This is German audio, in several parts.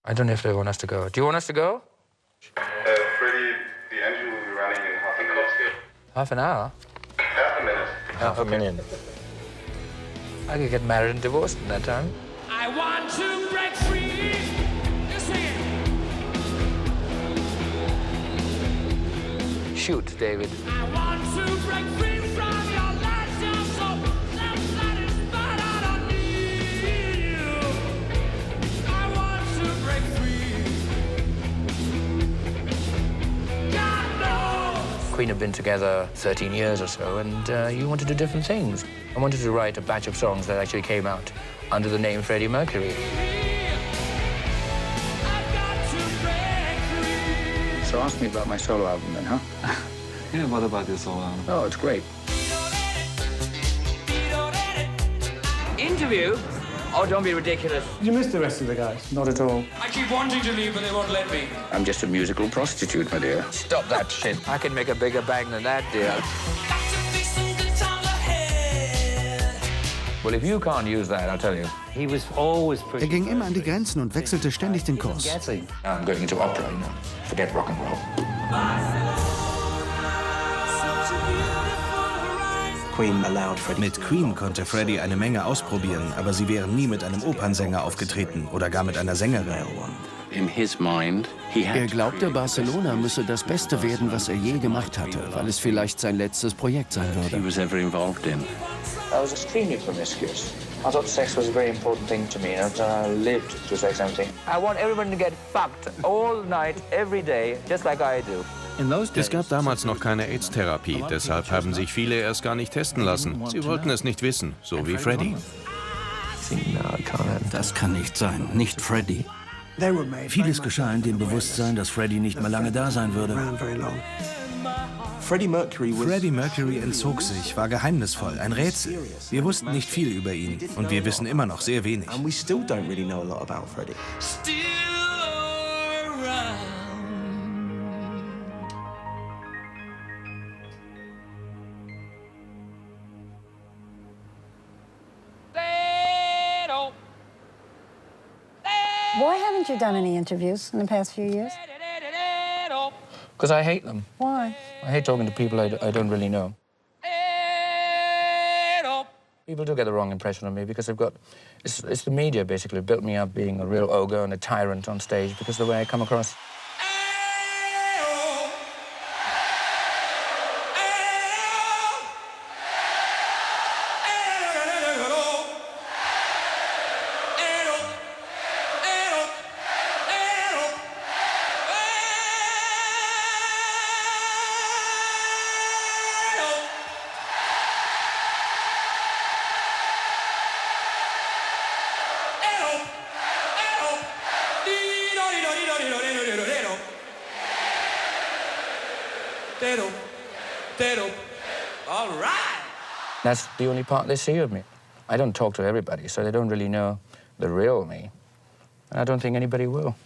I don't know if they want us to go. Do you want us to go? Freddie, the engine will be running in half a minute. Half an hour? Half a minute. Half a minute. I could get married and divorced in that time. I want to break free. You sing it. Shoot, David. I want to break free from your lies. You're so satisfied. I don't need you. I want to break free. God knows. Queen have been together 13 years or so, and you want to do different things. I wanted to write a batch of songs that actually came out under the name Freddie Mercury. So ask me about my solo album then, huh? Yeah, what about your solo album? Oh, it's great. Interview? Oh, don't be ridiculous. You missed the rest of the guys? Not at all. I keep wanting to leave, but they won't let me. I'm just a musical prostitute, my dear. Stop that shit. I can make a bigger bang than that, dear. Well, if you can't use that, I'll tell you. He was always pretty. ging immer an die Grenzen und wechselte ständig den Kurs. I'm going into opera, you know. Forget rock and roll. Mit Queen konnte Freddie eine Menge ausprobieren, aber sie wären nie mit einem Opernsänger aufgetreten oder gar mit einer Sängerin. Er glaubte, Barcelona müsse das Beste werden, was er je gemacht hatte, weil es vielleicht sein letztes Projekt sein würde. I was extremely promiscuous. I thought sex was a very important thing to me, and I lived to sex and everything. I want everyone to get fucked all night, every day, just like I do. Es gab damals noch keine AIDS-Therapie, deshalb haben sich viele erst gar nicht testen lassen. Sie wollten es nicht wissen, so wie Freddie. Das kann nicht sein, nicht Freddie. Vieles geschah in dem Bewusstsein, dass Freddie nicht mehr lange da sein würde. Freddie Mercury entzog sich, war geheimnisvoll, ein Rätsel. Wir wussten nicht viel über ihn und wir wissen immer noch sehr wenig. Still around. Why haven't you done any interviews in the past few years? Because I hate them. Why? I hate talking to people I don't really know. People do get the wrong impression of me because they've got... It's the media, basically, built me up being a real ogre and a tyrant on stage because of the way I come across. All right. That's the only part they see of me. I don't talk to everybody, so they don't really know the real me. And I don't think anybody will.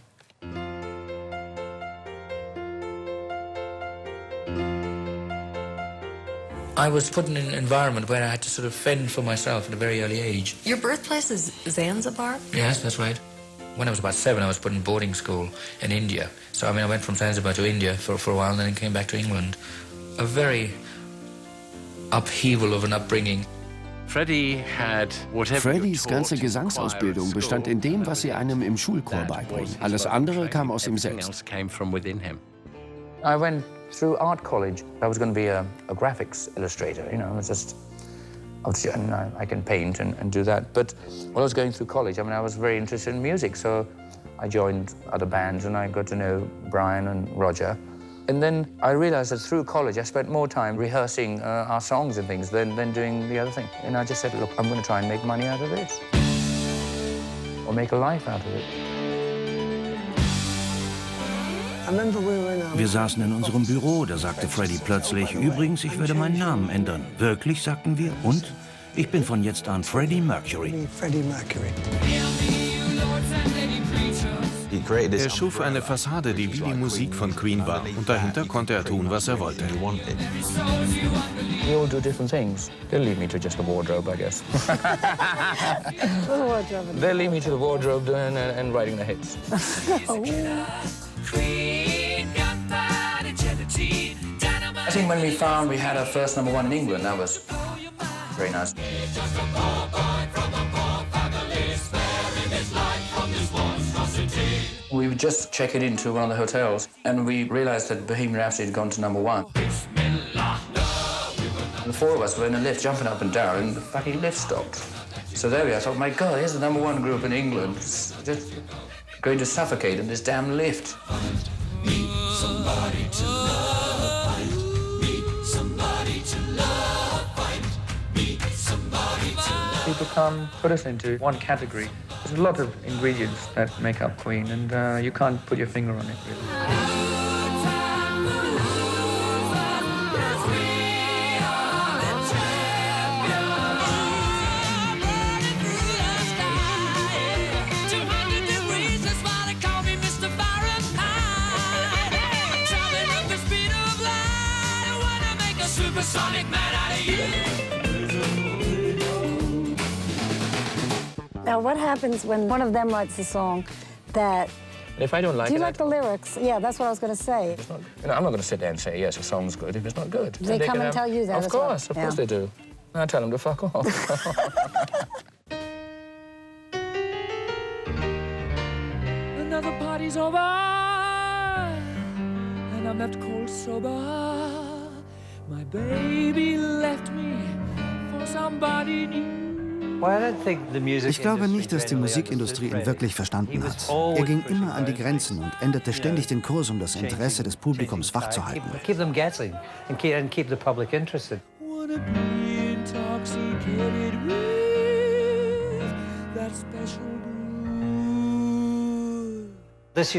I was put in an environment where I had to sort of fend for myself at a very early age. Your birthplace is Zanzibar? Yes, that's right. When I was about 7, I was put in boarding school in India. So, I mean, I went from Zanzibar to India for a while and then came back to England. A very upheaval of an upbringing. Freddys ganze Gesangsausbildung bestand in dem, was sie einem im Schulchor beibringen. Alles andere kam aus ihm selbst. I went through art college. I was going to be a graphics illustrator, you know, it's just... Obviously, I can paint and do that. But while I was going through college, I mean, I was very interested in music, so I joined other bands and I got to know Brian and Roger. And then I realized that through college, I spent more time rehearsing our songs and things than doing the other thing. And I just said, look, I'm going to try and make money out of this. Or make a life out of it. Wir saßen in unserem Büro, da sagte Freddie plötzlich, übrigens, ich würde meinen Namen ändern. Wirklich, sagten wir, und? Ich bin von jetzt an Freddie Mercury. Er schuf eine Fassade, die wie die Musik von Queen war. Und dahinter konnte er tun, was er wollte. We all do different things. They'll leave me to just the wardrobe, I guess. They'll leave me to the wardrobe and writing the hits. I think when we found we had our first #1 in England, that was very nice. We were just checking into one of the hotels, and we realized that Bohemian Rhapsody had gone to #1. The four of us were in a lift, jumping up and down, and the fucking lift stopped. So there we are. I thought, my God, here's the #1 group in England, just going to suffocate in this damn lift. Meet somebody to love, meet somebody to love, meet somebody to love. People can't put us into one category. There's a lot of ingredients that make up Queen, and you can't put your finger on it, really. Now, what happens when one of them writes a song that... If I don't like Do it... you like the lyrics? Yeah, that's what I was going to say. Not, I'm not going to sit there and say, yes, a song's good if it's not good. They come and tell you that Of course they do. I tell them to fuck off. Another party's over, and I'm left cold sober. My baby left me for somebody new. Ich glaube nicht, dass die Musikindustrie ihn wirklich verstanden hat. Er ging immer an die Grenzen und änderte ständig den Kurs, um das Interesse des Publikums wachzuhalten. Wanna be intoxicated with that special brew. Das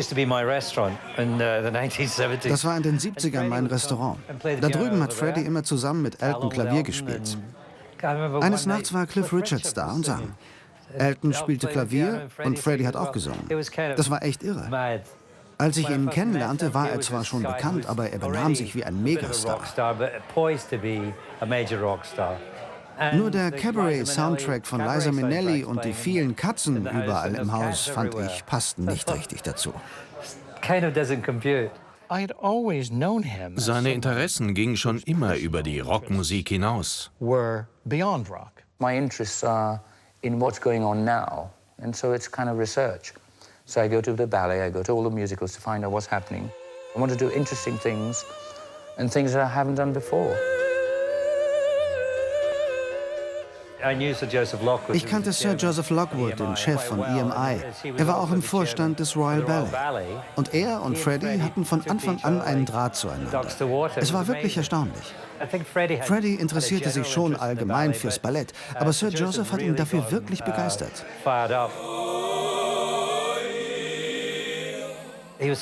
war in den 70ern mein Restaurant. Da drüben hat Freddie immer zusammen mit Elton Klavier gespielt. Eines Nachts war Cliff Richards da und sang. Elton spielte Klavier und Freddie hat auch gesungen. Das war echt irre. Als ich ihn kennenlernte, war er zwar schon bekannt, aber er benahm sich wie ein Megastar. Nur der Cabaret-Soundtrack von Liza Minnelli und die vielen Katzen überall im Haus, fand ich, passten nicht richtig dazu. Seine Interessen gingen schon immer über die Rockmusik hinaus. My interests are in what's going on now, and so it's kind of research. So I go to the ballet, I go to all the musicals to find out what's happening. I want to do interesting things and things that I haven't done before. Ich kannte Sir Joseph Lockwood, den Chef von EMI. Er war auch im Vorstand des Royal Ballet. Und er und Freddie hatten von Anfang an einen Draht zueinander. Es war wirklich erstaunlich. Freddie interessierte sich schon allgemein fürs Ballett, aber Sir Joseph hat ihn dafür wirklich begeistert. Ihn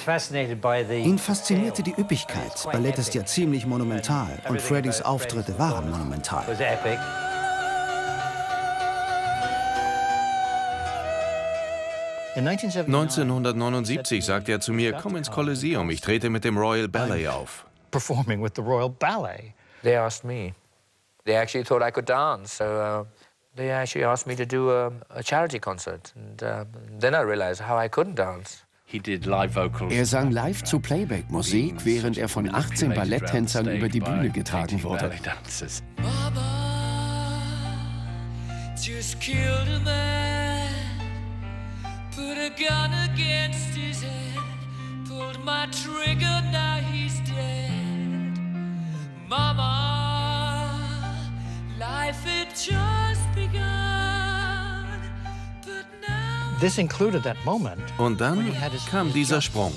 faszinierte die Üppigkeit. Ballett ist ja ziemlich monumental und Freddies Auftritte waren monumental. 1979 sagte er zu mir, komm ins Kolosseum, ich trete mit dem Royal Ballet auf. Performing with the Royal Ballet. They asked me. They actually thought I could dance, so they actually asked me to do a charity concert. And then I realized how I couldn't dance. Er sang live zu Playback-Musik, während er von 18 Balletttänzern über die Bühne getragen wurde. Just killed a man, put a gun against his head, pulled my trigger, now he's dead. Mama, life had just begun, but now... This included that moment. Und dann kam dieser Sprung.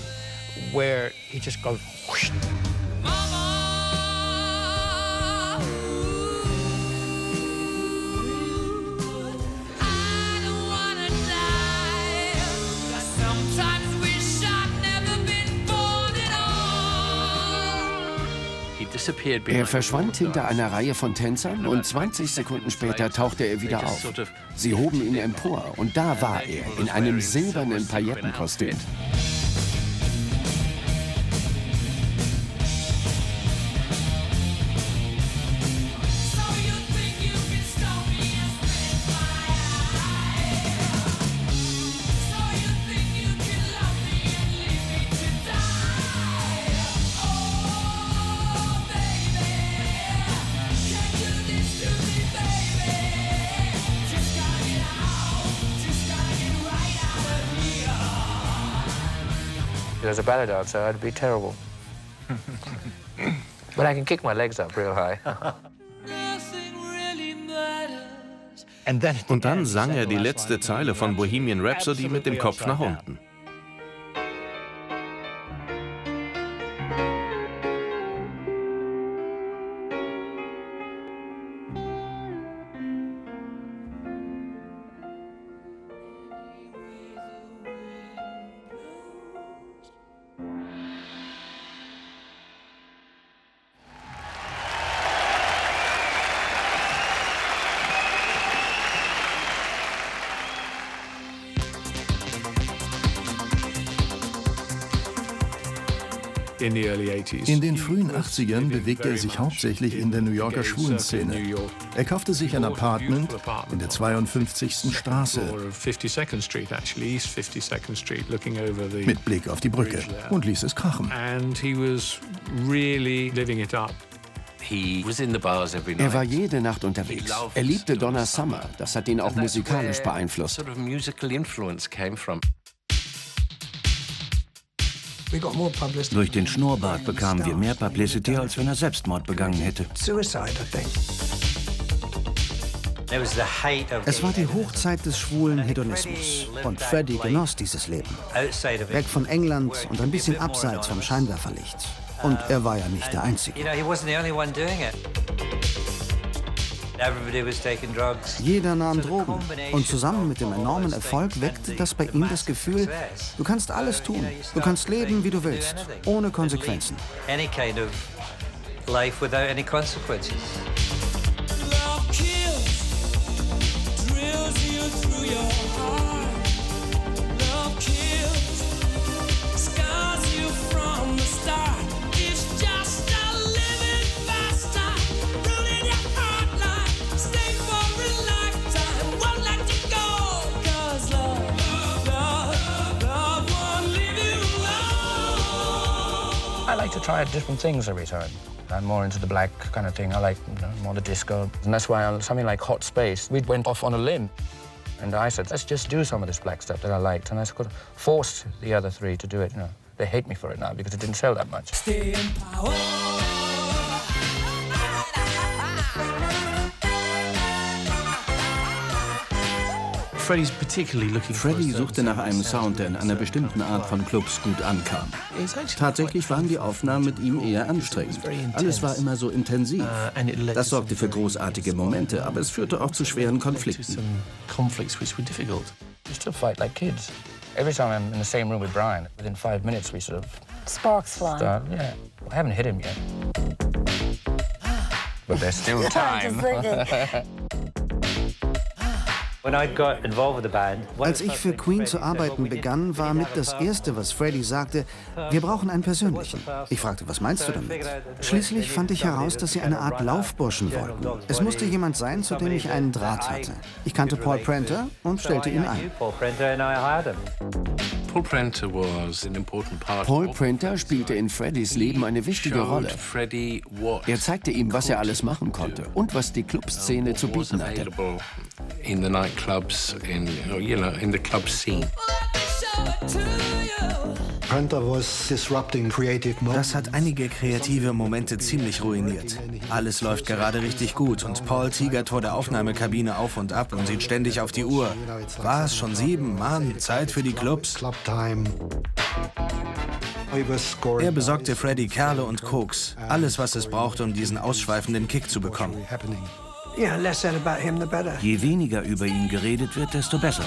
Where he just goes... Whoosh. Er verschwand hinter einer Reihe von Tänzern und 20 Sekunden später tauchte er wieder auf. Sie hoben ihn empor und da war er in einem silbernen Paillettenkostüm. As a ballet dancer, I'd be terrible. But I can kick my legs up real high. Und dann sang er die letzte Zeile von Bohemian Rhapsody mit dem Kopf nach unten. In den frühen 80ern bewegte er sich hauptsächlich in der New Yorker Schwulenszene. Er kaufte sich ein Apartment in der 52. Straße mit Blick auf die Brücke und ließ es krachen. Er war jede Nacht unterwegs. Er liebte Donna Summer. Das hat ihn auch musikalisch beeinflusst. Durch den Schnurrbart bekamen wir mehr Publicity, als wenn er Selbstmord begangen hätte. Es war die Hochzeit des schwulen Hedonismus und Freddie genoss dieses Leben. Weg von England und ein bisschen abseits vom Scheinwerferlicht. Und er war ja nicht der Einzige. Jeder nahm Drogen und zusammen mit dem enormen Erfolg weckte das bei ihm das Gefühl, du kannst alles tun, du kannst leben, wie du willst, ohne Konsequenzen. I like to try different things every time. I'm more into the black kind of thing. I like more the disco. And that's why on something like Hot Space, we went off on a limb. And I said, let's just do some of this black stuff that I liked. And I sort of forced the other three to do it. You know, they hate me for it now because it didn't sell that much. Stay in power. Freddie suchte nach einem Sound, der in einer bestimmten Art von Clubs gut ankam. Tatsächlich waren die Aufnahmen mit ihm eher anstrengend. Alles war immer so intensiv. Das sorgte für großartige Momente, aber es führte auch zu schweren Konflikten. We still fight like kids. Every time I'm in the same room with Brian, within 5 minutes we sort of... Sparks fly. Start, yeah. I haven't hit him yet. But there's still time. Als ich für Queen zu arbeiten begann, war mit das Erste, was Freddie sagte, wir brauchen einen persönlichen. Ich fragte, was meinst du damit? Schließlich fand ich heraus, dass sie eine Art Laufburschen wollten. Es musste jemand sein, zu dem ich einen Draht hatte. Ich kannte Paul Prenter und stellte ihn ein. Paul Prenter spielte in Freddies Leben eine wichtige Rolle. Er zeigte ihm, was er alles machen konnte und was die Clubszene zu bieten hatte. In the nightclubs, in the club scene. Das hat einige kreative Momente ziemlich ruiniert. Alles läuft gerade richtig gut und Paul tigert vor der Aufnahmekabine auf und ab und sieht ständig auf die Uhr. War es schon 7? Mann, Zeit für die Clubs. Er besorgte Freddie Kerle und Koks. Alles, was es brauchte, um diesen ausschweifenden Kick zu bekommen. Je weniger über ihn geredet wird, desto besser.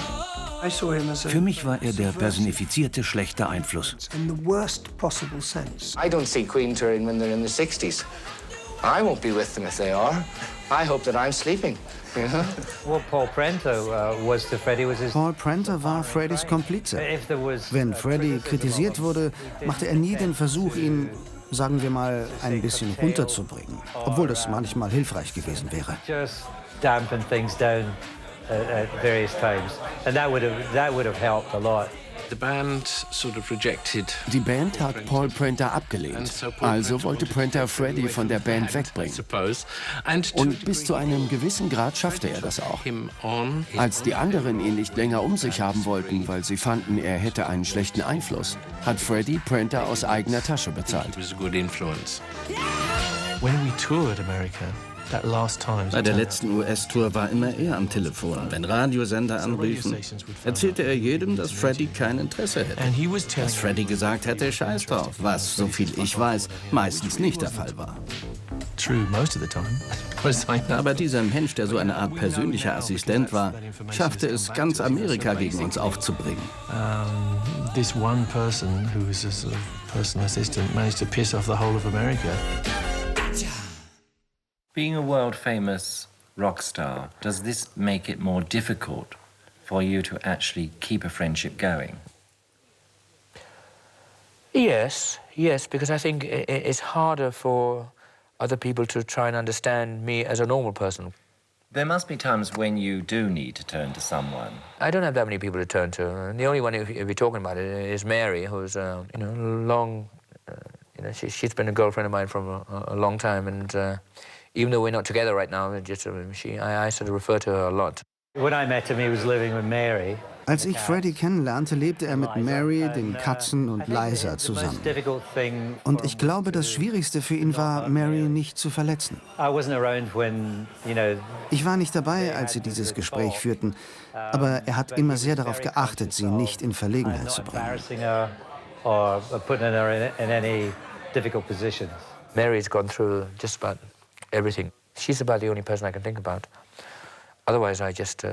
Für mich war er der personifizierte schlechte Einfluss. I don't see Queen touring when they're in the 60s. I won't be with them if they are. I hope that I'm sleeping. Well, Paul Prenter war Freddys Komplize. Wenn Freddie kritisiert wurde, machte er nie den Versuch, ihn, sagen wir mal, ein bisschen runterzubringen, obwohl das manchmal hilfreich gewesen wäre. Just dampen things down at various times, and that would have helped a lot. The band sort of rejected. Die Band hat Paul Prenter abgelehnt, also wollte Prenter Freddie von der Band wegbringen. Und bis zu einem gewissen Grad schaffte er das auch. Als die anderen ihn nicht länger um sich haben wollten, weil sie fanden, er hätte einen schlechten Einfluss, hat Freddie Prenter aus eigener Tasche bezahlt. When we toured America, bei der letzten US-Tour war immer er am Telefon. Wenn Radiosender anriefen, erzählte er jedem, dass Freddie kein Interesse hätte. Dass Freddie gesagt hätte, scheiß drauf, was, so viel ich weiß, meistens nicht der Fall war. Aber dieser Mensch, der so eine Art persönlicher Assistent war, schaffte es, ganz Amerika gegen uns aufzubringen. This one person who was a sort of personal assistant managed to piss off the whole of America. Being a world-famous rock star, does this make it more difficult for you to actually keep a friendship going? Yes, because I think it's harder for other people to try and understand me as a normal person. There must be times when you do need to turn to someone. I don't have that many people to turn to. The only one, if we're talking about it, is Mary, who's long. She's been a girlfriend of mine for a long time, and. Even though we're not together right now, I sort of refer to her a lot. When I met him, he was living with Mary. Als ich Freddie kennenlernte, lebte er mit Mary, den Katzen und Liza zusammen. Und ich glaube, das Schwierigste für ihn war, Mary nicht zu verletzen. Ich war nicht dabei, als sie dieses Gespräch führten, aber er hat immer sehr darauf geachtet, sie nicht in Verlegenheit zu bringen. Mary's gone through just about everything. She's about the only person I can think about. Otherwise, I just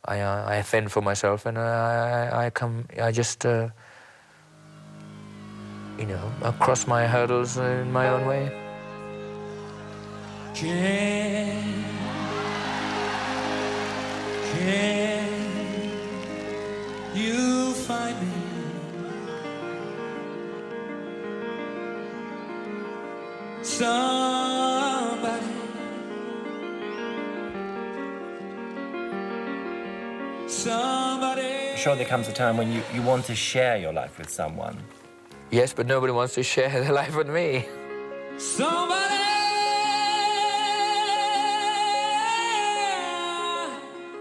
I fend for myself, and I cross my hurdles in my own way. Can you find me? Somebody, I'm sure there comes a time when you want to share your life with someone. Yes, but nobody wants to share their life with me. Somebody.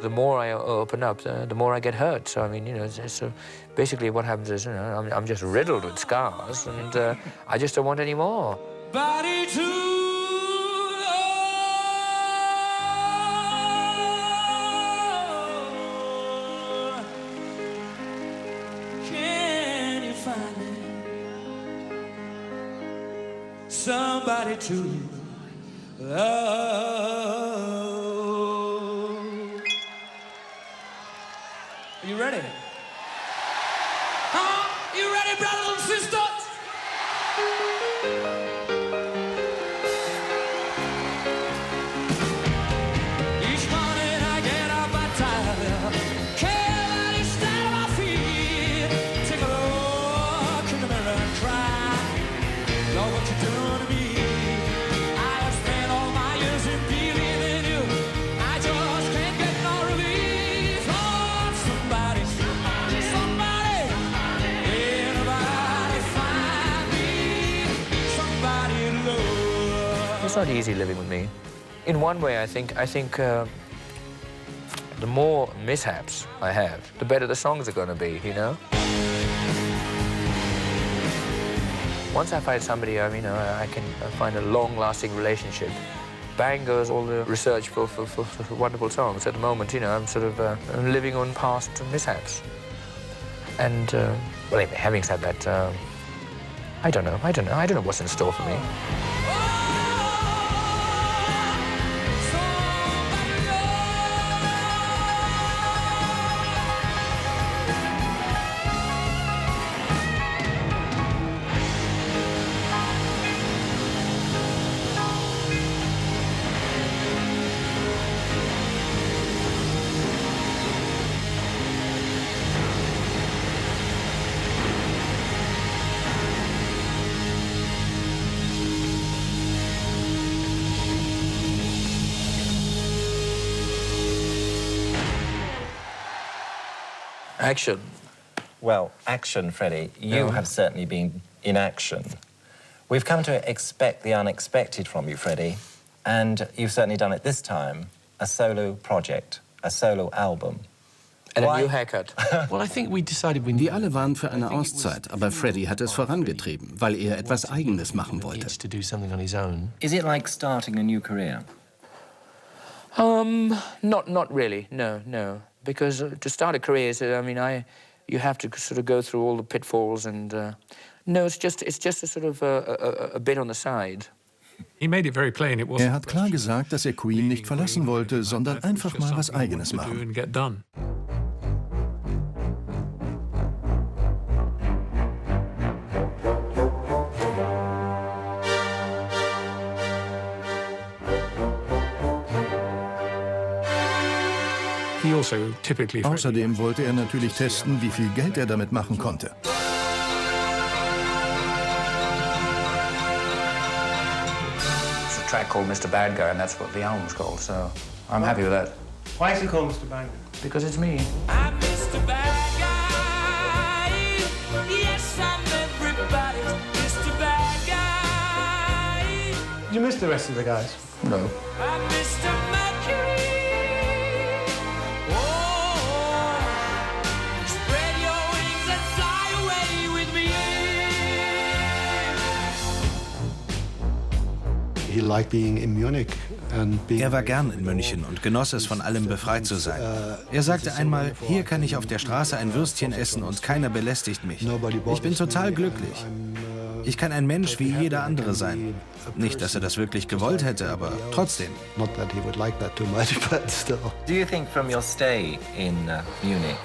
The more I open up, the more I get hurt. So I mean, so basically what happens is, I'm just riddled with scars, and I just don't want any more. Body to can you find me? Somebody to love. Are you ready? You ready, brothers and sisters? It's not easy living with me. In one way, I think the more mishaps I have, the better the songs are going to be, Once I find somebody, I can find a long-lasting relationship. Bang goes all the research for wonderful songs. At the moment, I'm sort of I'm living on past mishaps. And, well, anyway, having said that, I don't know what's in store for me. Action. Well, action, Freddie. You have certainly been in action. We've come to expect the unexpected from you, Freddie. And you've certainly done it this time. A solo project, a solo album. And a new haircut. Die alle waren für eine Auszeit, aber Freddie hat es vorangetrieben, weil er etwas Eigenes machen wollte. Is it like starting a new career? Not really. No. Because to start a career, you have to sort of go through all the pitfalls, and no, it's just a sort of a bit on the side. Er hat klar gesagt, dass er Queen nicht verlassen wollte, sondern einfach mal was Eigenes machen. Außerdem wollte er natürlich testen, wie viel Geld er damit machen konnte. It's a track called Mr. Bad Guy, and that's what the album's called, so I'm happy with that. Why is it called Mr. Bad Guy? Because it's me. I'm Mr. Bad Guy. Yes, I'm everybody's Mr. Bad Guy. Did you miss the rest of the guys? No. I'm Mr. Mercury. Er war gern in München und genoss es, von allem befreit zu sein. Er sagte einmal, hier kann ich auf der Straße ein Würstchen essen und keiner belästigt mich. Ich bin total glücklich. Ich kann ein Mensch wie jeder andere sein. Nicht, dass er das wirklich gewollt hätte, aber trotzdem. Do you think from your stay in Munich?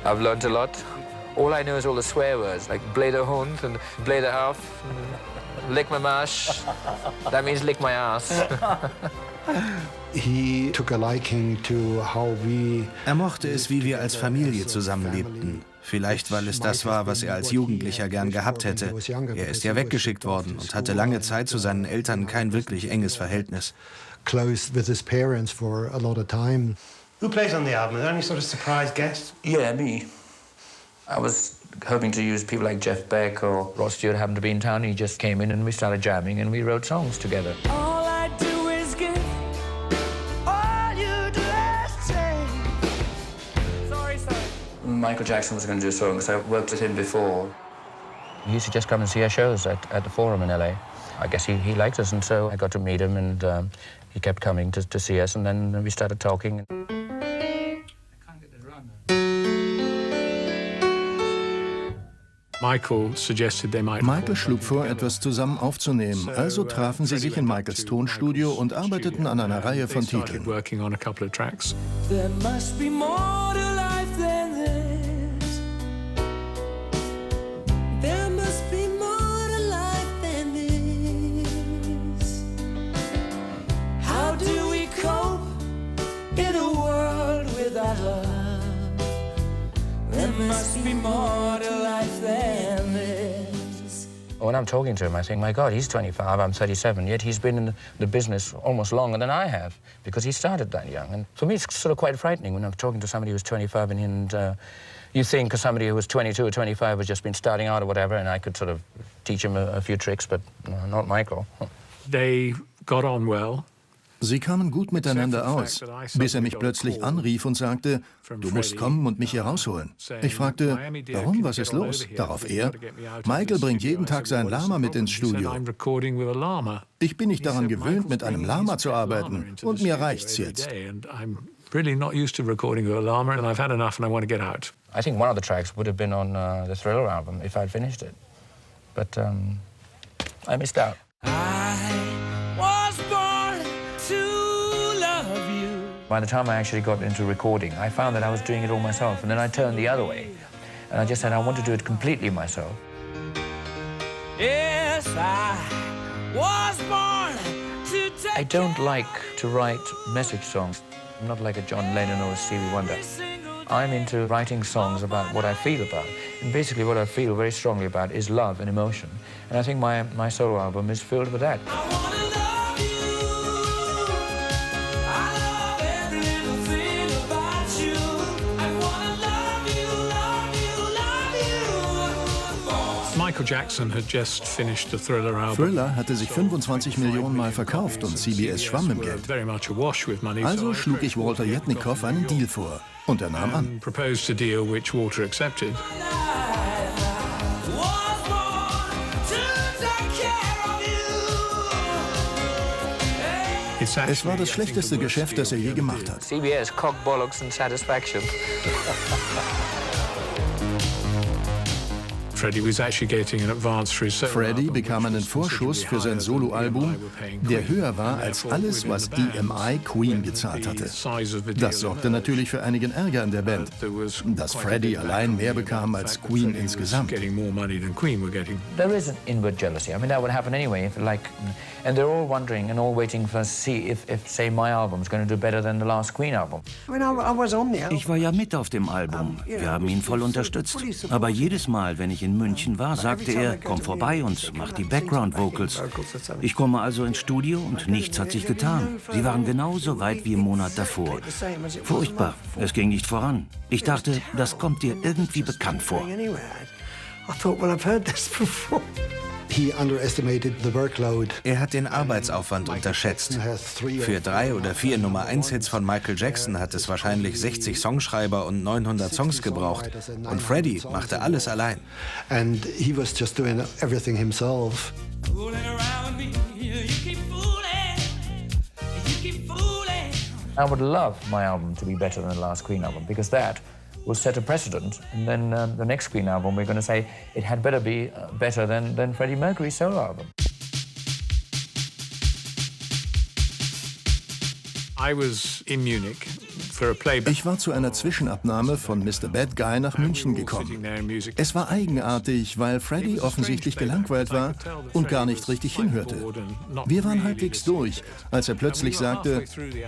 I've learned a lot. All I know is all the swear words, like blöder Hund and blöder auf, lick my mash. That means lick my ass. Er mochte es, wie wir als Familie zusammenlebten. Vielleicht, weil es das war, was er als Jugendlicher gern gehabt hätte. Er ist ja weggeschickt worden und hatte lange Zeit zu seinen Eltern kein wirklich enges Verhältnis. Who plays on the album? Are there any sort of surprise guests? Yeah, me. I was hoping to use people like Jeff Beck or Rod Stewart happened to be in town. He just came in and we started jamming and we wrote songs together. All I do is give. All you do is take. Sorry. Michael Jackson was going to do a song because I worked with him before. He used to just come and see our shows at the Forum in LA. I guess he liked us, and so I got to meet him, and he kept coming to see us, and then we started talking. Michael schlug vor, etwas zusammen aufzunehmen, also trafen sie sich in Michaels Tonstudio und arbeiteten an einer Reihe von Titeln. There must be more to life than this. There must be more to life than this. How do we cope in a world without love? There must be more to life than this. When I'm talking to him, I think, my God, he's 25, I'm 37, yet he's been in the business almost longer than I have, because he started that young. And for me, it's sort of quite frightening when I'm talking to somebody who's 25 and you think somebody who was 22 or 25 has just been starting out or whatever, and I could sort of teach him a few tricks, but no, not Michael. They got on well. Sie kamen gut miteinander aus, bis er mich plötzlich anrief und sagte, du musst kommen und mich hier rausholen. Ich fragte, warum, was ist los? Darauf er, Michael bringt jeden Tag sein Lama mit ins Studio. Ich bin nicht daran gewöhnt, mit einem Lama zu arbeiten, und mir reicht's jetzt. I think one of the tracks would have been on the Thriller album if I'd finished it, but I missed out. By the time I actually got into recording, I found that I was doing it all myself, and then I turned the other way, and I just said I want to do it completely myself. Yes, I was born to take. I don't like to write message songs. I'm not like a John Lennon or a Stevie Wonder. I'm into writing songs about what I feel about. And basically what I feel very strongly about is love and emotion. And I think my solo album is filled with that. Thriller hatte sich 25 Millionen Mal verkauft und CBS schwamm im Geld. Also schlug ich Walter Yetnikoff einen Deal vor und er nahm an. Es war das schlechteste Geschäft, das er je gemacht hat. CBS, cock, bollocks and satisfaction. Freddie bekam einen Vorschuss für sein Soloalbum, der höher war als alles, was EMI Queen gezahlt hatte. Das sorgte natürlich für einigen Ärger in der Band, dass Freddie allein mehr bekam als Queen insgesamt. There is an inward jealousy. I mean, that would happen anyway. If, like, and they're all wondering and all waiting for us to see if say, my album's going to do better than the last Queen album. Ich war ja mit auf dem Album. Wir haben ihn voll unterstützt. Aber jedes Mal, wenn ich in München war, sagte er, komm vorbei und mach die Background-Vocals. Ich komme also ins Studio und nichts hat sich getan. Sie waren genauso weit wie im Monat davor. Furchtbar, es ging nicht voran. Ich dachte, das kommt dir irgendwie bekannt vor. Er hat den Arbeitsaufwand unterschätzt. Für 3 oder 4 Nummer-1-Hits von Michael Jackson hat es wahrscheinlich 60 Songschreiber und 900 Songs gebraucht. Und Freddie machte alles allein. And he was just doing everything himself. I would love my album to be better than the last Queen album because that will set a precedent. And then the next Queen album, we're going to say it had better be better than Freddie Mercury's solo album. Ich war zu einer Zwischenabnahme von Mr. Bad Guy nach München gekommen. Es war eigenartig, weil Freddie offensichtlich gelangweilt war und gar nicht richtig hinhörte. Wir waren halbwegs durch, als er plötzlich sagte,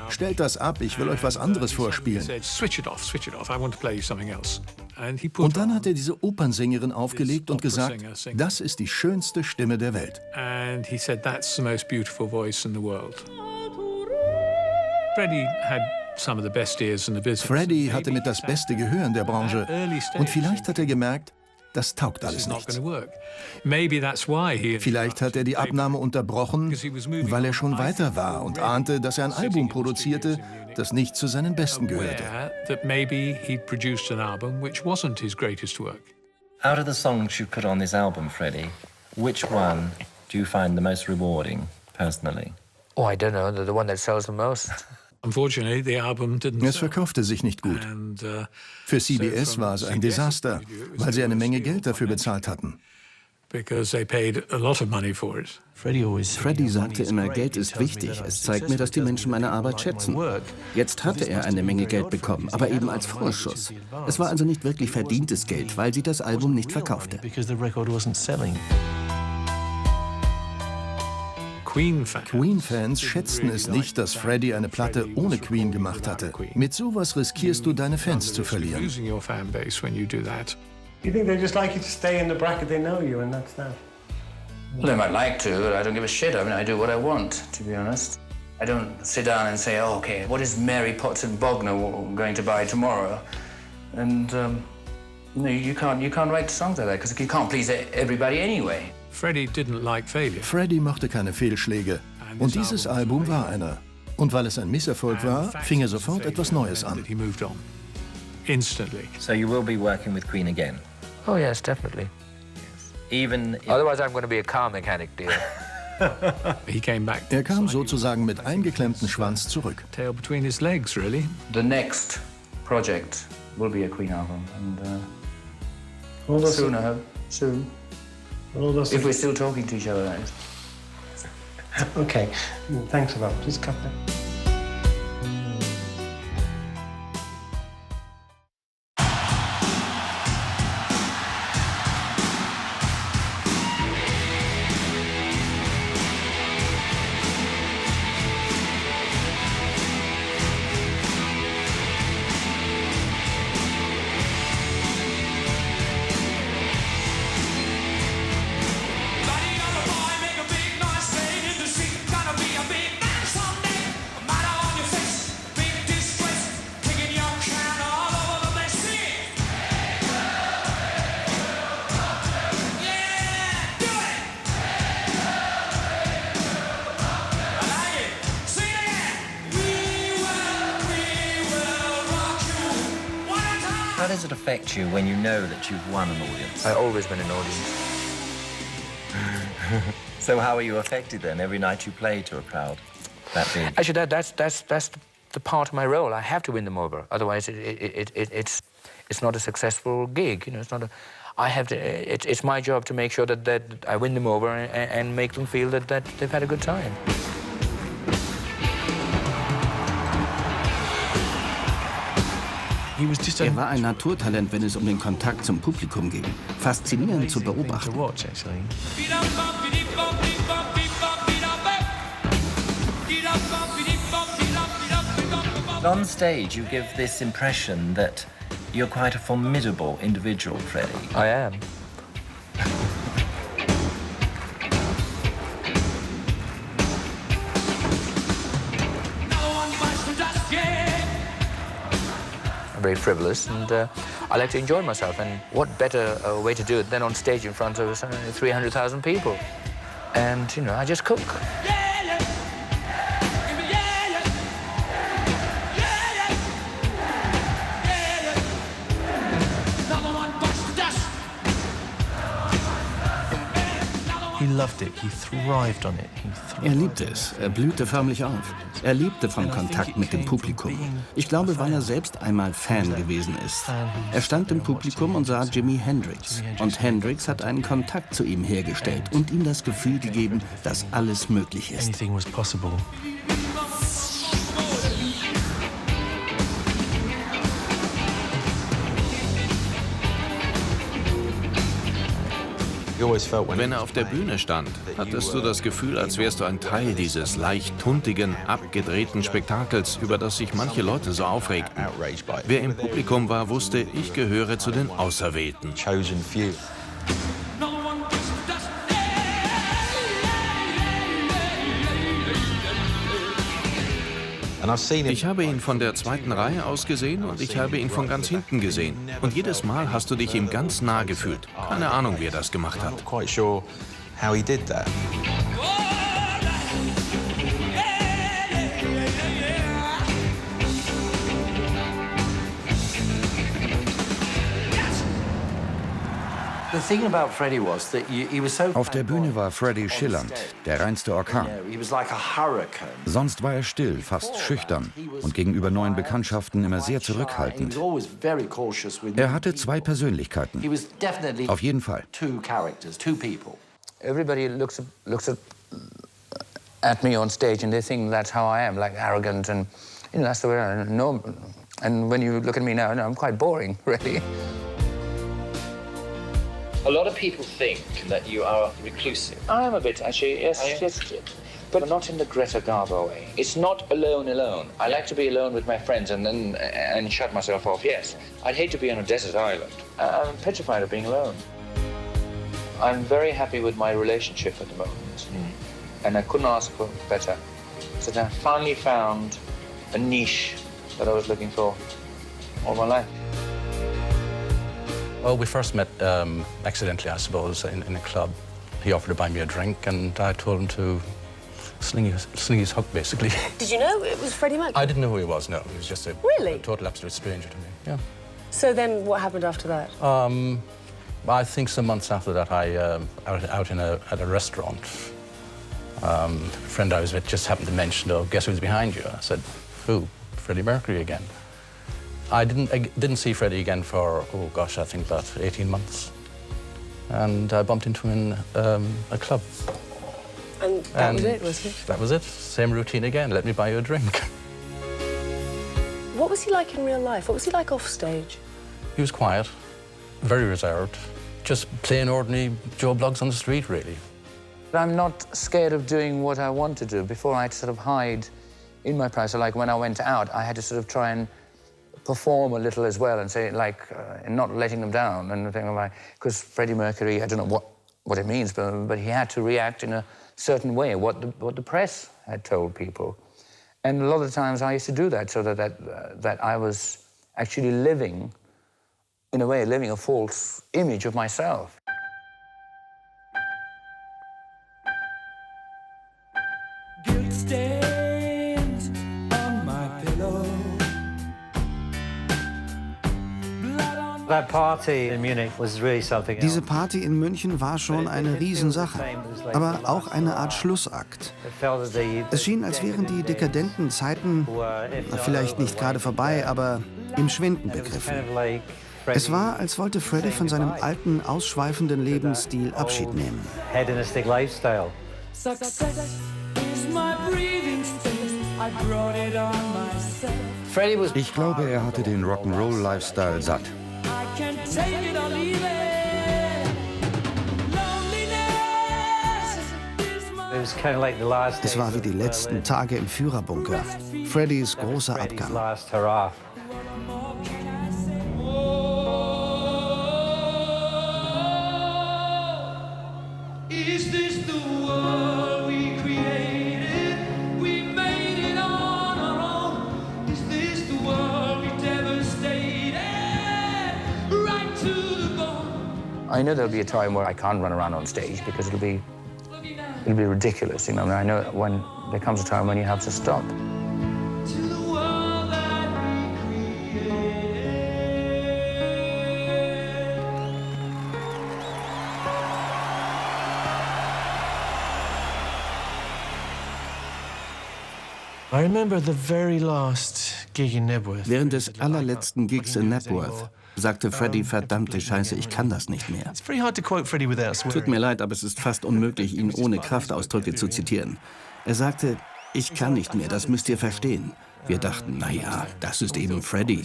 stellt das ab, ich will euch was anderes vorspielen. Und dann hat er diese Opernsängerin aufgelegt und gesagt, das ist die schönste Stimme der Welt. Freddie hatte mit das beste Gehör in der Branche und vielleicht hat er gemerkt, das taugt alles nichts. Vielleicht hat er die Abnahme unterbrochen, weil er schon weiter war und ahnte, dass er ein Album produzierte, das nicht zu seinen Besten gehörte. Out of the songs you put on this album, Freddie, which one do you find the most rewarding, personally? Oh, I don't know, the one that sells the most. Es verkaufte sich nicht gut. Für CBS war es ein Desaster, weil sie eine Menge Geld dafür bezahlt hatten. Freddie sagte immer, Geld ist wichtig. Es zeigt mir, dass die Menschen meine Arbeit schätzen. Jetzt hatte er eine Menge Geld bekommen, aber eben als Vorschuss. Es war also nicht wirklich verdientes Geld, weil sie das Album nicht verkaufte. Queen-Fans schätzten es nicht, dass Freddie eine Platte ohne Queen gemacht hatte. Mit sowas riskierst du, deine Fans zu verlieren. You think they just like you to stay in the bracket they know you and that's that? Well, they might like to, but I don't give a shit. I mean, I do what I want, to be honest. I don't sit down and say, oh, okay, what is Mary Potts and Bogner going to buy tomorrow? And no, you can't write songs like that because you can't please everybody anyway. Freddie mochte keine Fehlschläge. Und dieses Album war einer. Und weil es ein Misserfolg war, fing er sofort etwas Neues an. So you will be working with Queen again? Oh yes, definitely. Even if... Otherwise I'm going to be a car mechanic, dear. Er kam sozusagen mit eingeklemmtem Schwanz zurück. The next project will be a Queen album. And soon, I hope. Soon. If we're still talking to each other, that is. Okay, thanks a lot. Just cut that. does it affect you when you know that you've won an audience? I always win an audience. So how are you affected then every night you play to a crowd that big? Actually, that's the part of my role. I have to win them over. Otherwise, it's not a successful gig. You know, it's not a. I have to. It's my job to make sure that I win them over and make them feel that they've had a good time. war ein Naturtalent, wenn es den Kontakt zum Publikum ging. Faszinierend zu beobachten. On stage, you give this impression that you're quite a formidable individual, Freddie. I am. I'm very frivolous, and I like to enjoy myself. And what better way to do it than on stage in front of 300,000 people? And, you know, I just cook. He loved it. He thrived on it. Liebte es. Blühte förmlich auf. Lebte vom Kontakt mit dem Publikum. Ich glaube, weil selbst einmal Fan gewesen ist. Stand im Publikum und sah Jimi Hendrix. Und Hendrix hat einen Kontakt zu ihm hergestellt und ihm das Gefühl gegeben, dass alles möglich ist. Anything was possible. Wenn auf der Bühne stand, hattest du das Gefühl, als wärst du ein Teil dieses leicht tuntigen, abgedrehten Spektakels, über das sich manche Leute so aufregten. Wer im Publikum war, wusste, ich gehöre zu den Auserwählten. Ich habe ihn von der zweiten Reihe aus gesehen und ich habe ihn von ganz hinten gesehen. Und jedes Mal hast du dich ihm ganz nah gefühlt. Keine Ahnung, wie er das gemacht hat. Auf der Bühne war Freddie schillernd, der reinste Orkan. Sonst war er still, fast schüchtern und gegenüber neuen Bekanntschaften immer sehr zurückhaltend. Er hatte zwei Persönlichkeiten. Auf jeden Fall. Everybody looks at me on stage and they think that's how I am, like arrogant, and you know, that's the way I know. And when you look at me now, I'm quite boring, really. A lot of people think that you are reclusive. I am a bit, actually, yes. But not in the Greta Garbo way. It's not alone. I like to be alone with my friends and shut myself off, yes. I'd hate to be on a desert island. I'm petrified of being alone. I'm very happy with my relationship at the moment. And I couldn't ask for better. So I finally found a niche that I was looking for all my life. Well, we first met accidentally, I suppose, in a club. He offered to buy me a drink, and I told him to sling his hook, basically. Did you know it was Freddie Mercury? I didn't know who he was, no. He was just a total, absolute stranger to me, yeah. So then what happened after that? I think some months after that, I out at a restaurant. A friend I was with just happened to mention, oh, guess who's behind you? I said, who? Freddie Mercury again. I didn't see Freddie again for, oh gosh, I think about 18 months. And I bumped into him in a club. And that was it, was it? That was it. Same routine again. Let me buy you a drink. What was he like in real life? What was he like off stage? He was quiet, very reserved. Just plain ordinary Joe Bloggs on the street, really. I'm not scared of doing what I want to do. Before, I'd sort of hide in my private. So like when I went out, I had to sort of try and perform a little as well and say, like, and not letting them down and things like, because Freddie Mercury, I don't know what it means, but he had to react in a certain way, what the press had told people. And a lot of times I used to do that, so that I was actually living, in a way, living a false image of myself. Guilt stains on my pillow. Blood on Diese Party in München war schon eine Riesensache, aber auch eine Art Schlussakt. Es schien, als wären die dekadenten Zeiten vielleicht nicht gerade vorbei, aber im Schwinden begriffen. Es war, als wollte Freddie von seinem alten, ausschweifenden Lebensstil Abschied nehmen. Ich glaube, er hatte den Rock'n'Roll-Lifestyle satt. Es war wie die letzten Tage im Führerbunker. Freddies großer Abgang. I know there'll be a time where I can't run around on stage because it'll be ridiculous, you know. I know when there comes a time when you have to stop. I remember the very last gig in Nebworth. Während des allerletzten Gigs in Nebworth sagte Freddie, verdammte Scheiße, ich kann das nicht mehr. Tut mir leid, aber es ist fast unmöglich, ihn ohne Kraftausdrücke zu zitieren. Er sagte, ich kann nicht mehr, das müsst ihr verstehen. Wir dachten, naja, das ist eben Freddie.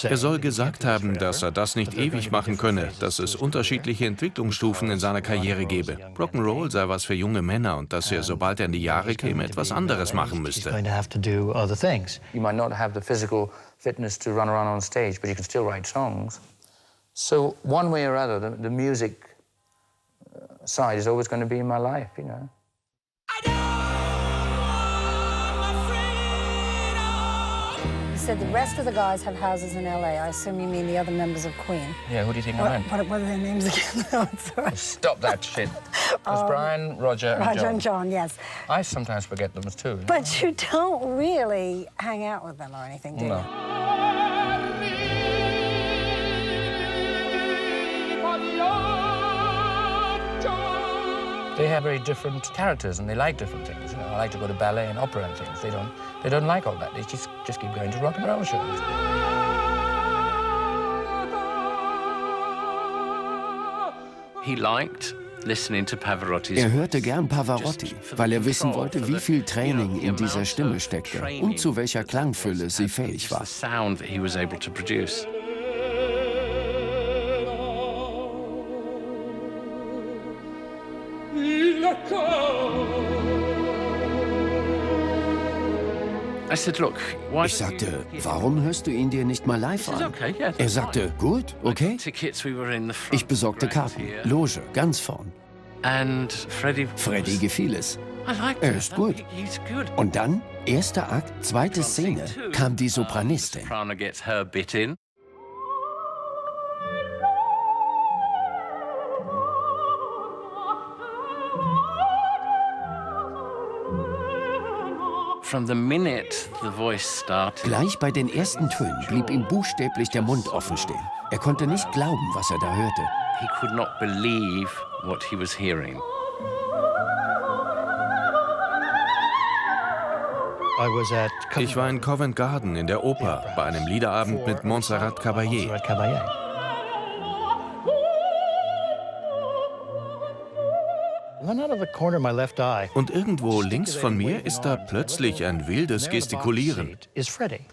Er soll gesagt haben, dass er das nicht ewig machen könne, dass es unterschiedliche Entwicklungsstufen in seiner Karriere gebe. Rock'n'Roll sei was für junge Männer und dass er, sobald er in die Jahre käme, etwas anderes machen müsste. You might not have the physical fitness to run around on stage, but you can still write songs. So one way or other, the music side is always going to be in my life, you know. You said the rest of the guys have houses in LA. I assume you mean the other members of Queen. Yeah, who do you think I meant? What are their names again? No, it's all right. Stop that shit. It's Brian, Roger, and John. Roger and John, yes. I sometimes forget them too. But you don't really hang out with them or anything, do you? No. They have very different characters and they like different things. You know, I like to go to ballet and opera and things. They don't like all that. They just keep going to rock and roll shows. He liked listening to Pavarotti's. Er hörte gern Pavarotti, weil er wissen wollte, wie viel Training in dieser Stimme steckte und zu welcher Klangfülle sie fähig war. Sound that he was able to produce. Ich sagte, warum hörst du ihn dir nicht mal live an? Er sagte, gut, okay. Ich besorgte Karten, Loge, ganz vorn. Freddie gefiel es. Er ist gut. Und dann, erster Akt, zweite Szene, kam die Sopranistin. Gleich bei den ersten Tönen blieb ihm buchstäblich der Mund offen stehen. Er konnte nicht glauben, was er da hörte. He could not believe what he was hearing. Ich war in Covent Garden in der Oper bei einem Liederabend mit Montserrat Caballé. Und irgendwo links von mir ist da plötzlich ein wildes Gestikulieren.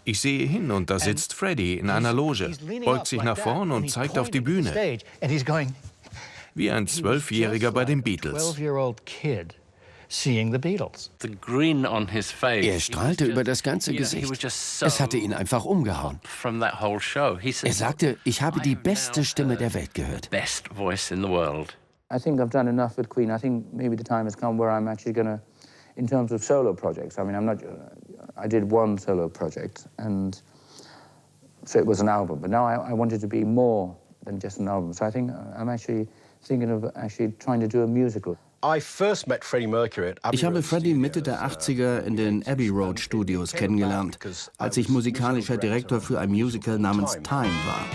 Ich sehe hin und da sitzt Freddie in einer Loge, beugt sich nach vorn und zeigt auf die Bühne. Wie ein 12-Jähriger bei den Beatles. Er strahlte über das ganze Gesicht. Es hatte ihn einfach umgehauen. Er sagte, ich habe die beste Stimme der Welt gehört. I think I've done enough with Queen. I think maybe the time has come where I'm actually going to, in terms of solo projects, I mean, I did one solo project, and so it was an album. But now I wanted to be more than just an album. So I think I'm actually thinking of actually trying to do a musical. Ich habe Freddie Mitte der 80er in den Abbey Road Studios kennengelernt, als ich musikalischer Direktor für ein Musical namens Time war.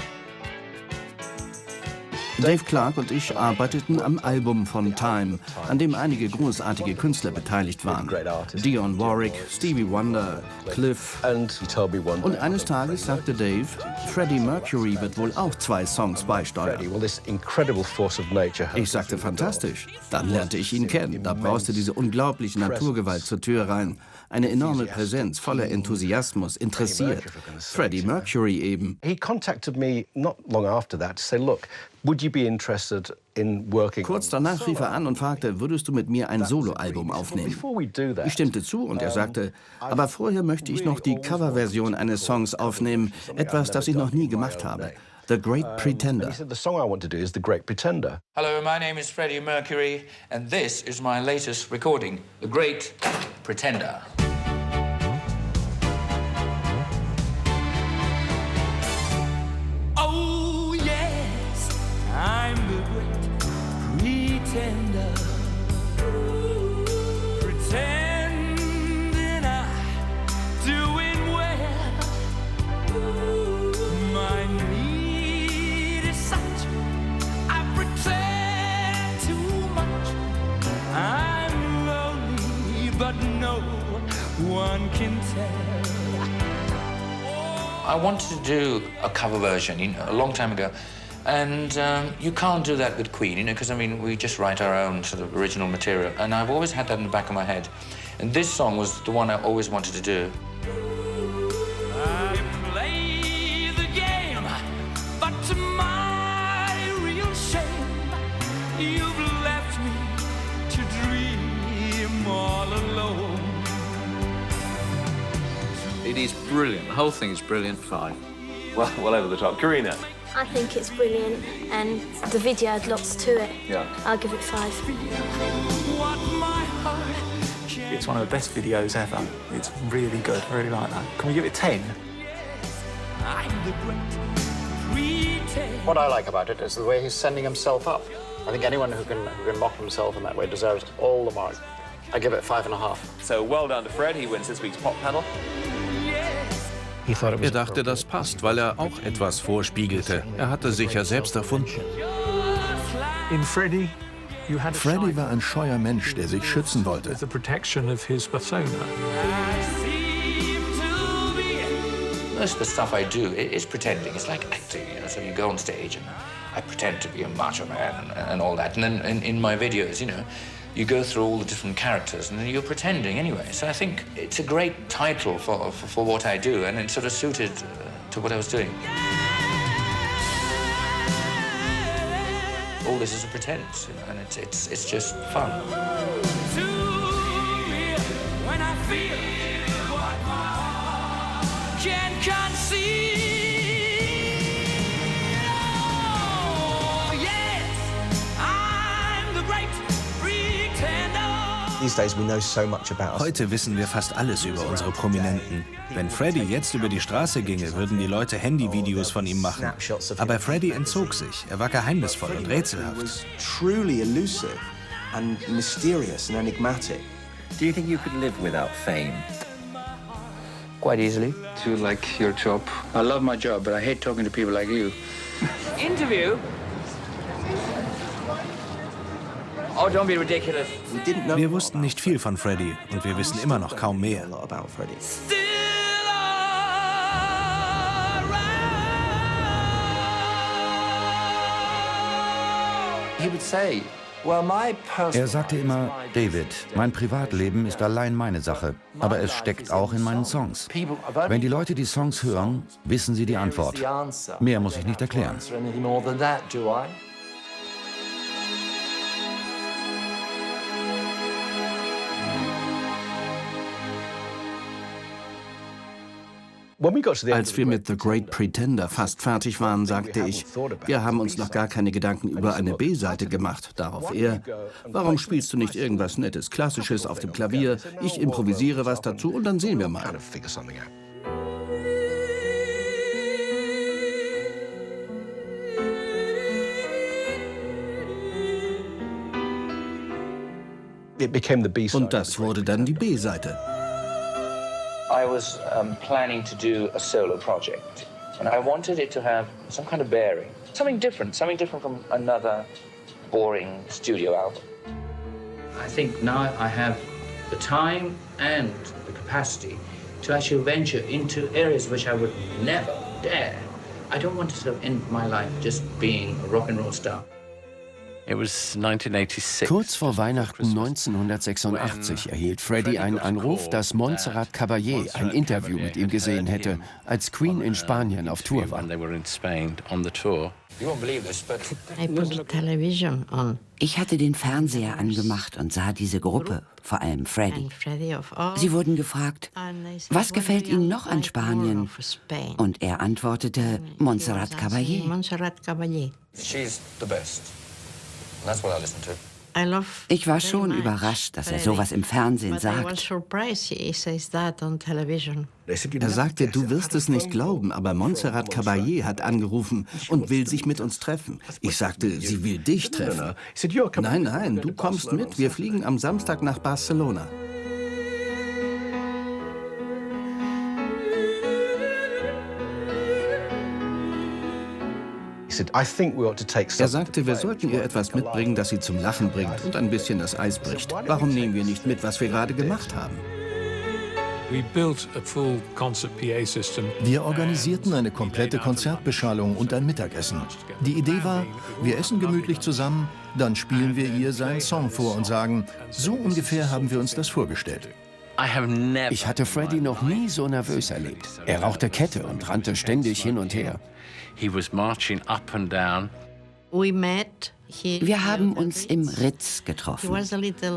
Dave Clark und ich arbeiteten am Album von Time, an dem einige großartige Künstler beteiligt waren. Dionne Warwick, Stevie Wonder, Cliff. Und eines Tages sagte Dave, Freddie Mercury wird wohl auch 2 Songs beisteuern. Ich sagte, fantastisch. Dann lernte ich ihn kennen. Da brauste diese unglaubliche Naturgewalt zur Tür rein. Eine enorme Präsenz, voller Enthusiasmus, interessiert. Freddie Mercury eben. Kurz danach rief er an und fragte, würdest du mit mir ein Soloalbum aufnehmen? Ich stimmte zu und er sagte, aber vorher möchte ich noch die Coverversion eines Songs aufnehmen, etwas, das ich noch nie gemacht habe. The Great Pretender. Hello, my name is Freddie Mercury, and this is my latest recording, The Great Pretender. Oh, yes, I'm the great pretender. Pretending I'm doing well. My need is such, I pretend too much. I'm lonely, but no one can tell. I wanted to do a cover version, a long time ago. And you can't do that with Queen, because, I mean, we just write our own sort of original material. And I've always had that in the back of my head. And this song was the one I always wanted to do. I play the game, but to my real shame, you've left me to dream all alone. It is brilliant. The whole thing is brilliant. 5. Well over the top. Karina? I think it's brilliant, and the video had lots to it. Yeah. I'll give it 5. It's one of the best videos ever. It's really good. I really like that. Can we give it 10? What I like about it is the way he's sending himself up. I think anyone who can mock himself in that way deserves all the mark. I give it 5.5. So well done to Fred. He wins this week's pop pedal. Er dachte, das passt, weil er auch etwas vorspiegelte. Er hatte sich ja selbst erfunden. Freddie war ein scheuer Mensch, der sich schützen wollte. Most of the stuff I do is pretending. It's like acting, So you go on stage and I pretend to be a macho man and all that. And then in my videos, you go through all the different characters and then you're pretending anyway. So I think it's a great title for what I do, and it sort of suited to what I was doing. All this is a pretense, and it's just fun. When I feel what my heart can conceive. Oh, yes, I'm the great pretender. Heute wissen wir fast alles über unsere Prominenten. Wenn Freddie jetzt über die Straße ginge, würden die Leute Handyvideos von ihm machen. Aber Freddie entzog sich. Er war geheimnisvoll und rätselhaft. Truly elusive and mysterious and enigmatic. Do you think you could live without fame? Quite easily. Do you like your job? I love my job, but I hate talking to people like you. Interview? Oh, don't be ridiculous. Wir wussten nicht viel von Freddie und wir wissen immer noch kaum mehr. Er sagte immer, David, mein Privatleben ist allein meine Sache, aber es steckt auch in meinen Songs. Wenn die Leute die Songs hören, wissen sie die Antwort. Mehr muss ich nicht erklären. Als wir mit The Great Pretender fast fertig waren, sagte ich, wir haben uns noch gar keine Gedanken über eine B-Seite gemacht. Darauf er, warum spielst du nicht irgendwas Nettes, Klassisches auf dem Klavier? Ich improvisiere was dazu und dann sehen wir mal. Und das wurde dann die B-Seite. I was planning to do a solo project, and I wanted it to have some kind of bearing, something different from another boring studio album. I think now I have the time and the capacity to actually venture into areas which I would never dare. I don't want to sort of end my life just being a rock and roll star. It was 1986. Kurz vor Weihnachten 1986 erhielt Freddie einen Anruf, dass Montserrat Caballé ein Interview mit ihm gesehen hätte, als Queen in Spanien auf Tour war. Ich hatte den Fernseher angemacht und sah diese Gruppe, vor allem Freddie. Sie wurden gefragt, was gefällt Ihnen noch an Spanien? Und er antwortete, Montserrat Caballé. She's the best. That's what I listen to. Ich war schon überrascht, dass er sowas im Fernsehen sagt. Er sagte, du wirst es nicht glauben, aber Montserrat Caballé hat angerufen und will sich mit uns treffen. Ich sagte, sie will dich treffen. Nein, nein, du kommst mit, wir fliegen am Samstag nach Barcelona. Er sagte, wir sollten ihr etwas mitbringen, das sie zum Lachen bringt und ein bisschen das Eis bricht. Warum nehmen wir nicht mit, was wir gerade gemacht haben? Wir organisierten eine komplette Konzertbeschallung und ein Mittagessen. Die Idee war, wir essen gemütlich zusammen, dann spielen wir ihr seinen Song vor und sagen, so ungefähr haben wir uns das vorgestellt. Ich hatte Freddie noch nie so nervös erlebt. Er rauchte Kette und rannte ständig hin und her. Wir haben uns im Ritz getroffen.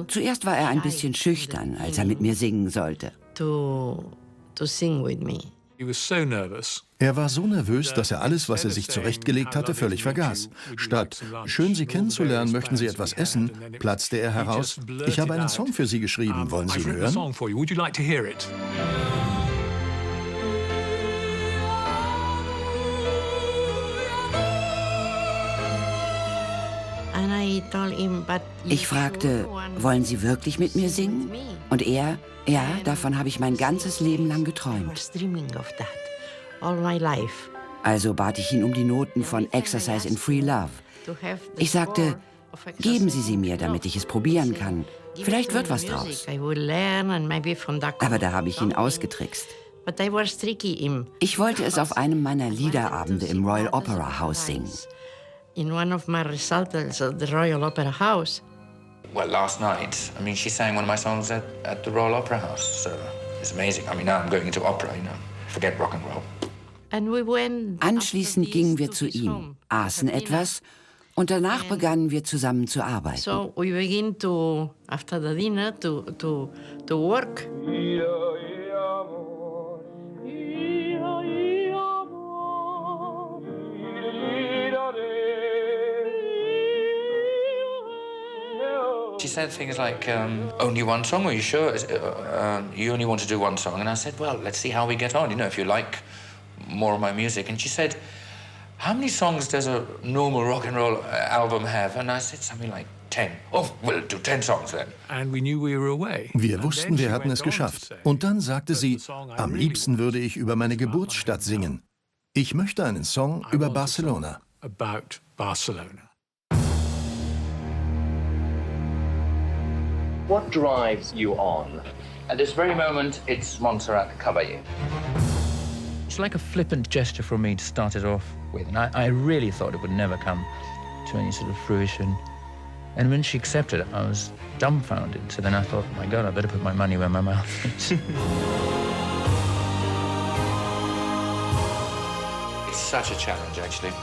Zuerst war er ein bisschen schüchtern, als er mit mir singen sollte. Er war so nervös, dass er alles, was er sich zurechtgelegt hatte, völlig vergaß. Statt „Schön, Sie kennenzulernen, möchten Sie etwas essen?", platzte er heraus, „Ich habe einen Song für Sie geschrieben, wollen Sie ihn hören?" Ich fragte, wollen Sie wirklich mit mir singen? Und er, ja, davon habe ich mein ganzes Leben lang geträumt. Also bat ich ihn um die Noten von Exercise in Free Love. Ich sagte, geben Sie sie mir, damit ich es probieren kann. Vielleicht wird was draus. Aber da habe ich ihn ausgetrickst. Ich wollte es auf einem meiner Liederabende im Royal Opera House singen. In one of my recitals at the Royal Opera House. Well, last night, I mean, she sang one of my songs at the Royal Opera House, so it's amazing. I mean, now I'm going into opera, you know, forget rock and roll. Anschließend gingen wir zu ihm, aßen etwas und danach begannen wir zusammen zu arbeiten. So we begin to, after the dinner, to work. She said things like, only one song, are you sure? You only want to do one song? And I said, well, let's see how we get on, you know, if you like more of my music. And she said, how many songs does a normal rock and roll album have? And I said something like 10. Oh, we'll do 10 songs then. Wir wussten, wir hatten es geschafft. Und dann sagte sie, am liebsten würde ich über meine Geburtsstadt singen. Ich möchte einen Song über Barcelona. What drives you on? At this very moment, it's Montserrat Caballé. It's like a flippant gesture for me to start it off with, and I really thought it would never come to any sort of fruition. And when she accepted it, I was dumbfounded. So then I thought, my God, I better put my money where my mouth is. It's such a challenge, actually.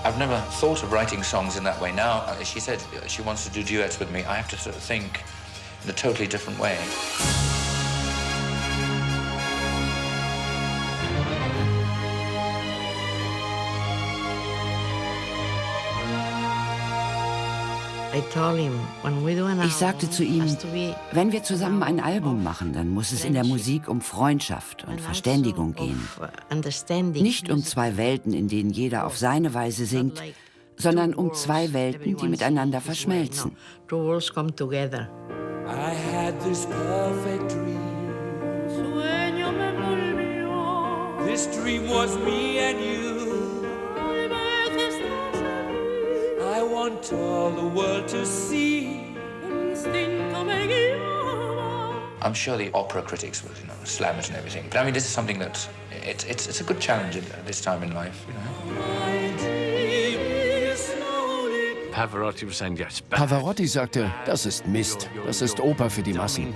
I've never thought of writing songs in that way. Now, she said she wants to do duets with me. I have to sort of think in a totally different way. Ich sagte zu ihm, wenn wir zusammen ein Album machen, dann muss es in der Musik um Freundschaft und Verständigung gehen. Nicht um zwei Welten, in denen jeder auf seine Weise singt, sondern um zwei Welten, die miteinander verschmelzen. I had this perfect dream. This dream was me and you. I want all the world to see. I'm sure the opera critics will, slam it and everything. But I mean, this is something that it's a good challenge at this time in life, Pavarotti sagte, das ist Mist, das ist Oper für die Massen.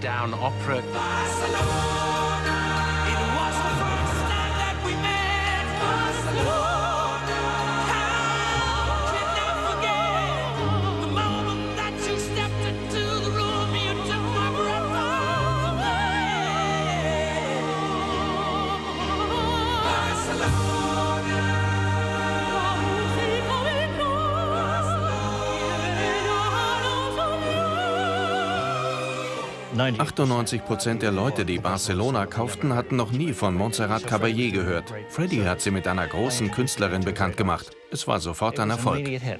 Nein. 98% der Leute, die Barcelona kauften, hatten noch nie von Montserrat Caballé gehört. Freddie hat sie mit einer großen Künstlerin bekannt gemacht. Es war sofort ein Erfolg. Freddie Mercury's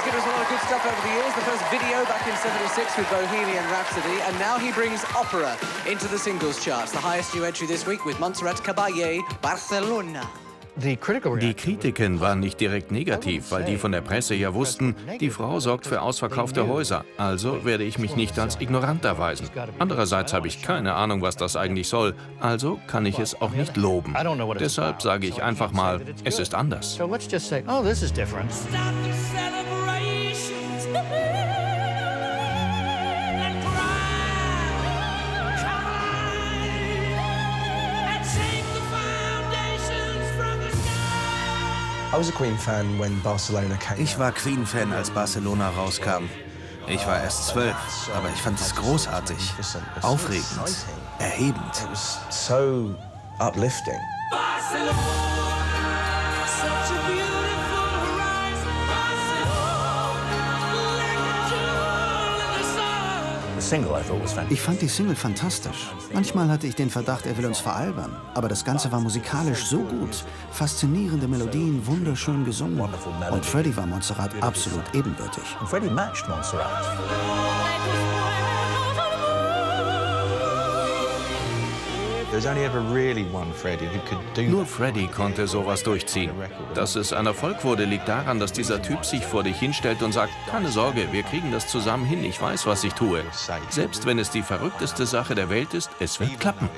given us a lot of good stuff over the years. The first video back in '76 with Bohemian Rhapsody, and now he brings opera into the singles charts. The highest new entry this week with Montserrat Caballé, Barcelona. Die Kritiken waren nicht direkt negativ, weil die von der Presse ja wussten, die Frau sorgt für ausverkaufte Häuser, also werde ich mich nicht als ignorant erweisen. Andererseits habe ich keine Ahnung, was das eigentlich soll, also kann ich es auch nicht loben. Deshalb sage ich einfach mal, es ist anders. Ich war Queen-Fan, als Barcelona rauskam. Ich war erst 12, aber ich fand es großartig, aufregend, erhebend. So uplifting. Ich fand die Single fantastisch. Manchmal hatte ich den Verdacht, er will uns veralbern. Aber das Ganze war musikalisch so gut. Faszinierende Melodien, wunderschön gesungen. Und Freddie war Montserrat absolut ebenbürtig. Freddie matched Montserrat. Nur Freddie konnte sowas durchziehen. Dass es ein Erfolg wurde, liegt daran, dass dieser Typ sich vor dich hinstellt und sagt, keine Sorge, wir kriegen das zusammen hin, ich weiß, was ich tue. Selbst wenn es die verrückteste Sache der Welt ist, es wird klappen.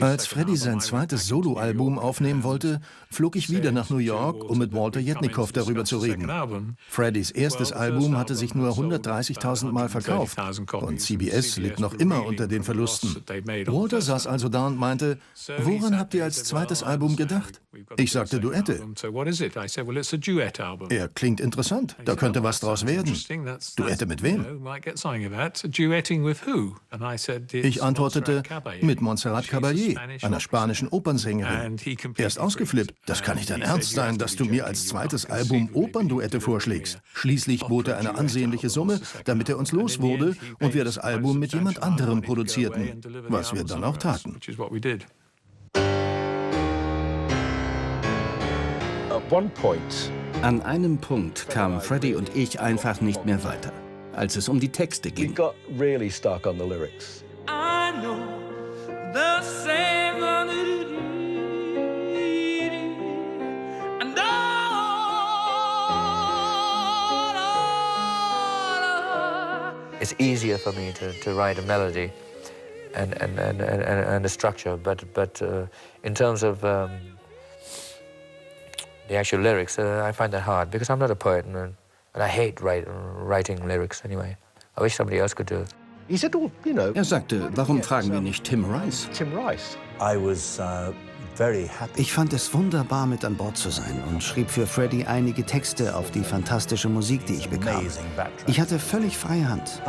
Als Freddie sein zweites Soloalbum aufnehmen wollte, flog ich wieder nach New York, um mit Walter Jetnikoff darüber zu reden. Freddies erstes Album hatte sich nur 130.000 Mal verkauft und CBS litt noch immer unter den Verlusten. Walter saß also da und meinte, woran habt ihr als zweites Album gedacht? Ich sagte Duette. Er klingt interessant, da könnte was draus werden. Duette mit wem? Ich antwortete, mit Montserrat Caballé, einer spanischen Opernsängerin. Er ist ausgeflippt. Das kann nicht dein Ernst sein, dass du mir als zweites Album Opernduette vorschlägst. Schließlich bot er eine ansehnliche Summe, damit er uns los wurde und wir das Album mit jemand anderem produzierten, was wir dann auch taten. An einem Punkt kamen Freddie und ich einfach nicht mehr weiter, als es um die Texte ging. I know the same. And It's easier for me to write a melody and a structure, but in terms of the actual lyrics, I find that hard because I'm not a poet and I hate writing lyrics anyway. I wish somebody else could do it. Er sagte, warum fragen wir nicht Tim Rice? I was Ich fand es wunderbar, mit an Bord zu sein und schrieb für Freddie einige Texte auf die fantastische Musik, die ich bekam. Ich hatte völlig freie Hand.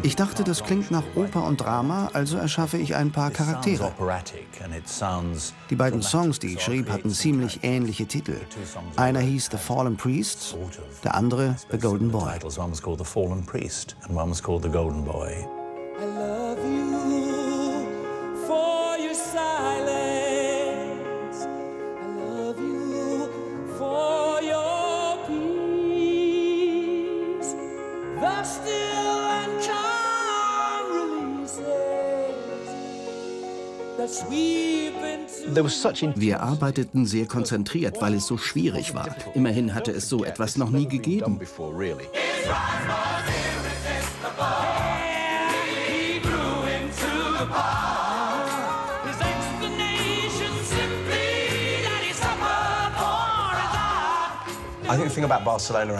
Ich dachte, das klingt nach Oper und Drama, also erschaffe ich ein paar Charaktere. Die beiden Songs, die ich schrieb, hatten ziemlich ähnliche Titel. Einer hieß The Fallen Priest, der andere The Golden Boy. I love you for your silence. I love you for your peace. The still and calm releases that sweep into. Wir arbeiteten sehr konzentriert, weil es so schwierig war. Immerhin hatte es so etwas noch nie gegeben.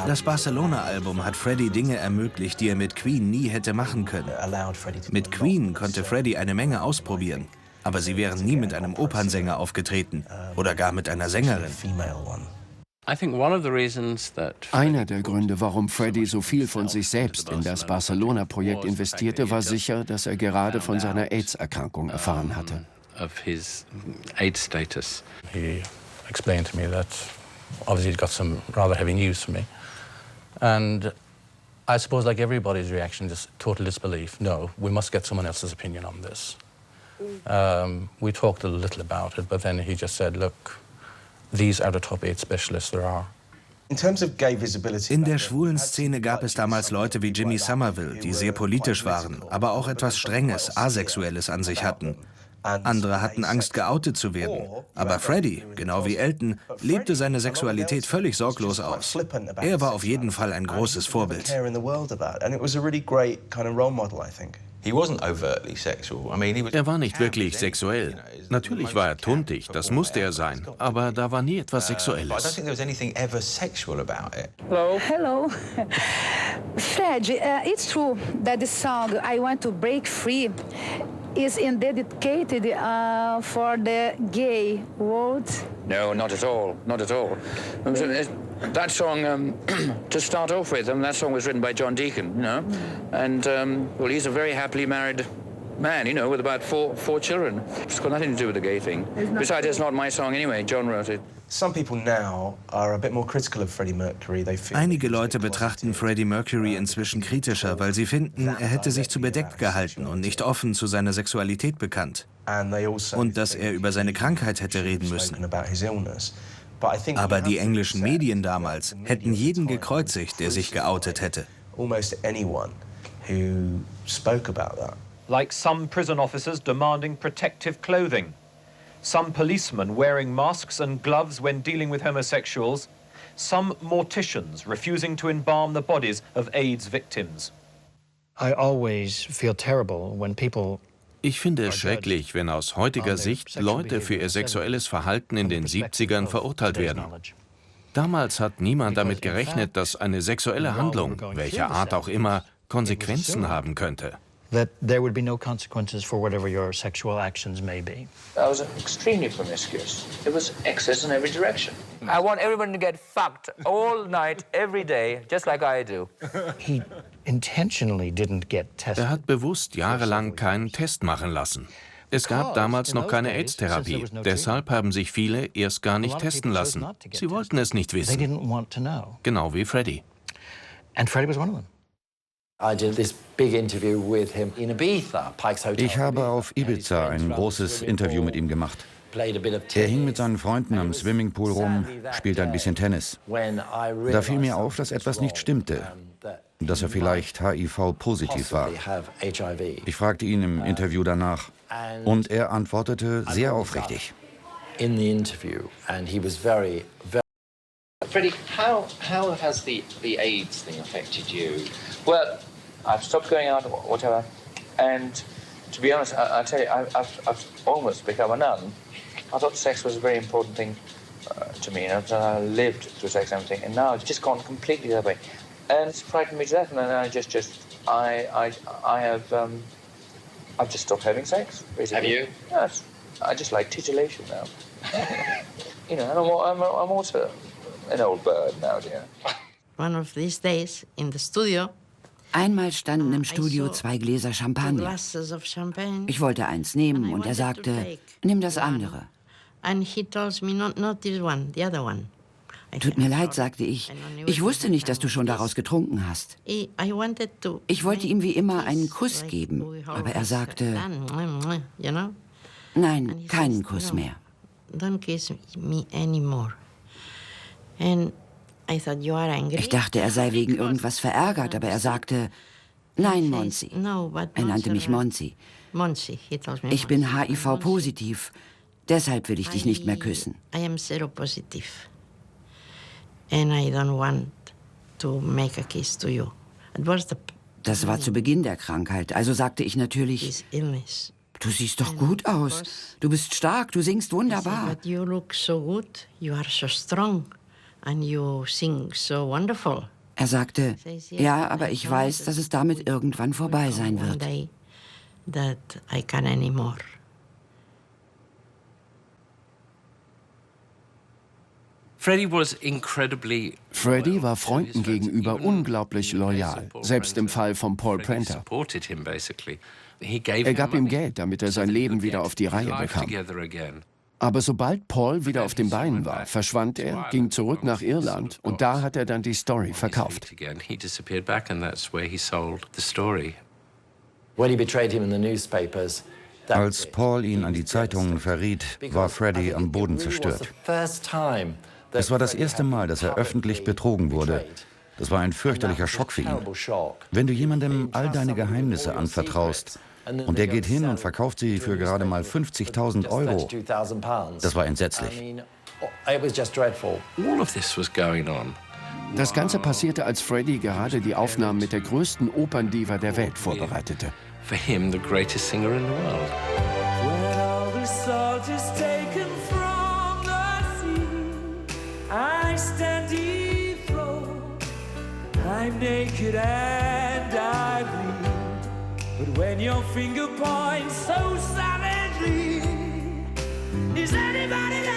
Das Barcelona-Album hat Freddie Dinge ermöglicht, die er mit Queen nie hätte machen können. Mit Queen konnte Freddie eine Menge ausprobieren, aber sie wären nie mit einem Opernsänger aufgetreten oder gar mit einer Sängerin. Einer der Gründe, warum Freddie so viel von sich selbst in das Barcelona-Projekt investierte, war sicher, dass er gerade von seiner AIDS-Erkrankung erfahren hatte. He explained to me that obviously he'd got some rather heavy news for me. And I suppose like everybody's reaction, just total disbelief. No, we must get someone else's opinion on this. We talked a little about it, but then he just said, look, these are the top 8 specialists there are. In der schwulen Szene gab es damals Leute wie Jimmy Somerville, die sehr politisch waren, aber auch etwas Strenges, Asexuelles an sich hatten. Andere hatten Angst, geoutet zu werden. Aber Freddie, genau wie Elton, lebte seine Sexualität völlig sorglos aus. Er war auf jeden Fall ein großes Vorbild. Er war nicht wirklich sexuell. Natürlich war er tuntig, das musste er sein. Aber da war nie etwas Sexuelles. Hello. Fred, it's true that the song I Want to Break Free is dedicated for the gay world? No, not at all. Not at all. That song, to start off with, that song was written by John Deacon, you know, and well, he's a very happily married man, you know, with about four children. It's got nothing to do with the gay thing. Besides, it's not my song anyway. John wrote it. Einige Leute betrachten Freddie Mercury inzwischen kritischer, weil sie finden, er hätte sich zu bedeckt gehalten und nicht offen zu seiner Sexualität bekannt. Und dass er über seine Krankheit hätte reden müssen. Aber die englischen Medien damals hätten jeden gekreuzigt, der sich geoutet hätte. Like some prison officers demanding protective clothing. Some policemen wearing masks and gloves when dealing with homosexuals. Some morticians refusing to embalm the bodies of AIDS victims. I always feel terrible when people. Ich finde es schrecklich, wenn aus heutiger Sicht Leute für ihr sexuelles Verhalten in den 70ern verurteilt werden. Damals hat niemand damit gerechnet, dass eine sexuelle Handlung, welcher Art auch immer, Konsequenzen haben könnte. That there would be no consequences for whatever your sexual actions may be. I was extremely promiscuous. It was excess in every direction. I want everyone to get fucked all night, every day, just like I do. He intentionally didn't get tested. Er hat bewusst jahrelang keinen Test machen lassen. Es gab damals noch keine AIDS-Therapie. Deshalb haben sich viele erst gar nicht testen lassen. Sie wollten es nicht wissen. Genau wie Freddie. And Freddie was one of them. Ich habe auf Ibiza ein großes Interview mit ihm gemacht. Er hing mit seinen Freunden am Swimmingpool rum, spielte ein bisschen Tennis. Da fiel mir auf, dass etwas nicht stimmte, dass er vielleicht HIV-positiv war. Ich fragte ihn im Interview danach und er antwortete sehr aufrichtig. Freddie, how has the AIDS thing affected you? Well, I've stopped going out or whatever, and to be honest, I tell you, I've almost become a nun. I thought sex was a very important thing to me, and I lived through sex and everything, and now it's just gone completely the other way, and it's frightened me to death. And then I've just stopped having sex. Basically. Have you? Yes, I just like titillation now. You know, I'm also an old bird now, dear. One of these days in the studio. Einmal standen im Studio 2 Gläser Champagner. Ich wollte eins nehmen und er sagte, nimm das andere. Tut mir leid, sagte ich. Ich wusste nicht, dass du schon daraus getrunken hast. Ich wollte ihm wie immer einen Kuss geben, aber er sagte, nein, keinen Kuss mehr. Don't kiss me anymore. And I thought, you are angry. Ich dachte, er sei wegen irgendwas verärgert, aber er sagte, nein, Monsi. Er nannte mich Monsi. Ich bin HIV-positiv, deshalb will ich dich nicht mehr küssen. I am seropositive. And I don't want to make a kiss to you. Das war zu Beginn der Krankheit, also sagte ich natürlich, du siehst doch gut aus, du bist stark, du singst wunderbar. But you look so good, you are so strong. And you sing so wonderful. Er sagte, ja, aber ich weiß, dass es damit irgendwann vorbei sein wird. That I can't anymore. Freddie war Freunden gegenüber unglaublich loyal, selbst im Fall von Paul Prenter. Er gab ihm Geld, damit er sein Leben wieder auf die Reihe bekam. Aber sobald Paul wieder auf den Beinen war, verschwand er, ging zurück nach Irland und da hat er dann die Story verkauft. Als Paul ihn an die Zeitungen verriet, war Freddie am Boden zerstört. Es war das erste Mal, dass er öffentlich betrogen wurde. Das war ein fürchterlicher Schock für ihn. Wenn du jemandem all deine Geheimnisse anvertraust, und der geht hin und verkauft sie für gerade mal 50.000 Euro. Das war entsetzlich. Das Ganze passierte, als Freddie gerade die Aufnahmen mit der größten Operndiva der Welt vorbereitete. For him, the greatest singer in the world. When all the salt is taken from the sea, I stand deep floor. I'm naked and I bleed. But when your finger points so savagely, is anybody there?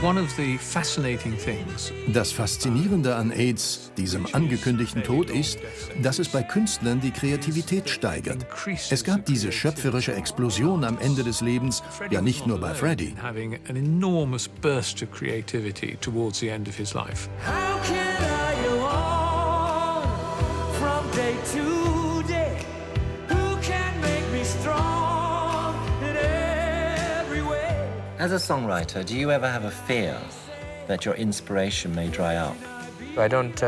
One of the fascinating things. Das Faszinierende an AIDS, diesem angekündigten Tod, ist, dass es bei Künstlern die Kreativität steigert. Es gab diese schöpferische Explosion am Ende des Lebens, ja nicht nur bei Freddie. Having an enormous burst of creativity towards the end of his life. How can I go on from day to day? Who can make me strong in every way? As a songwriter, do you ever have a fear that your inspiration may dry up? I don't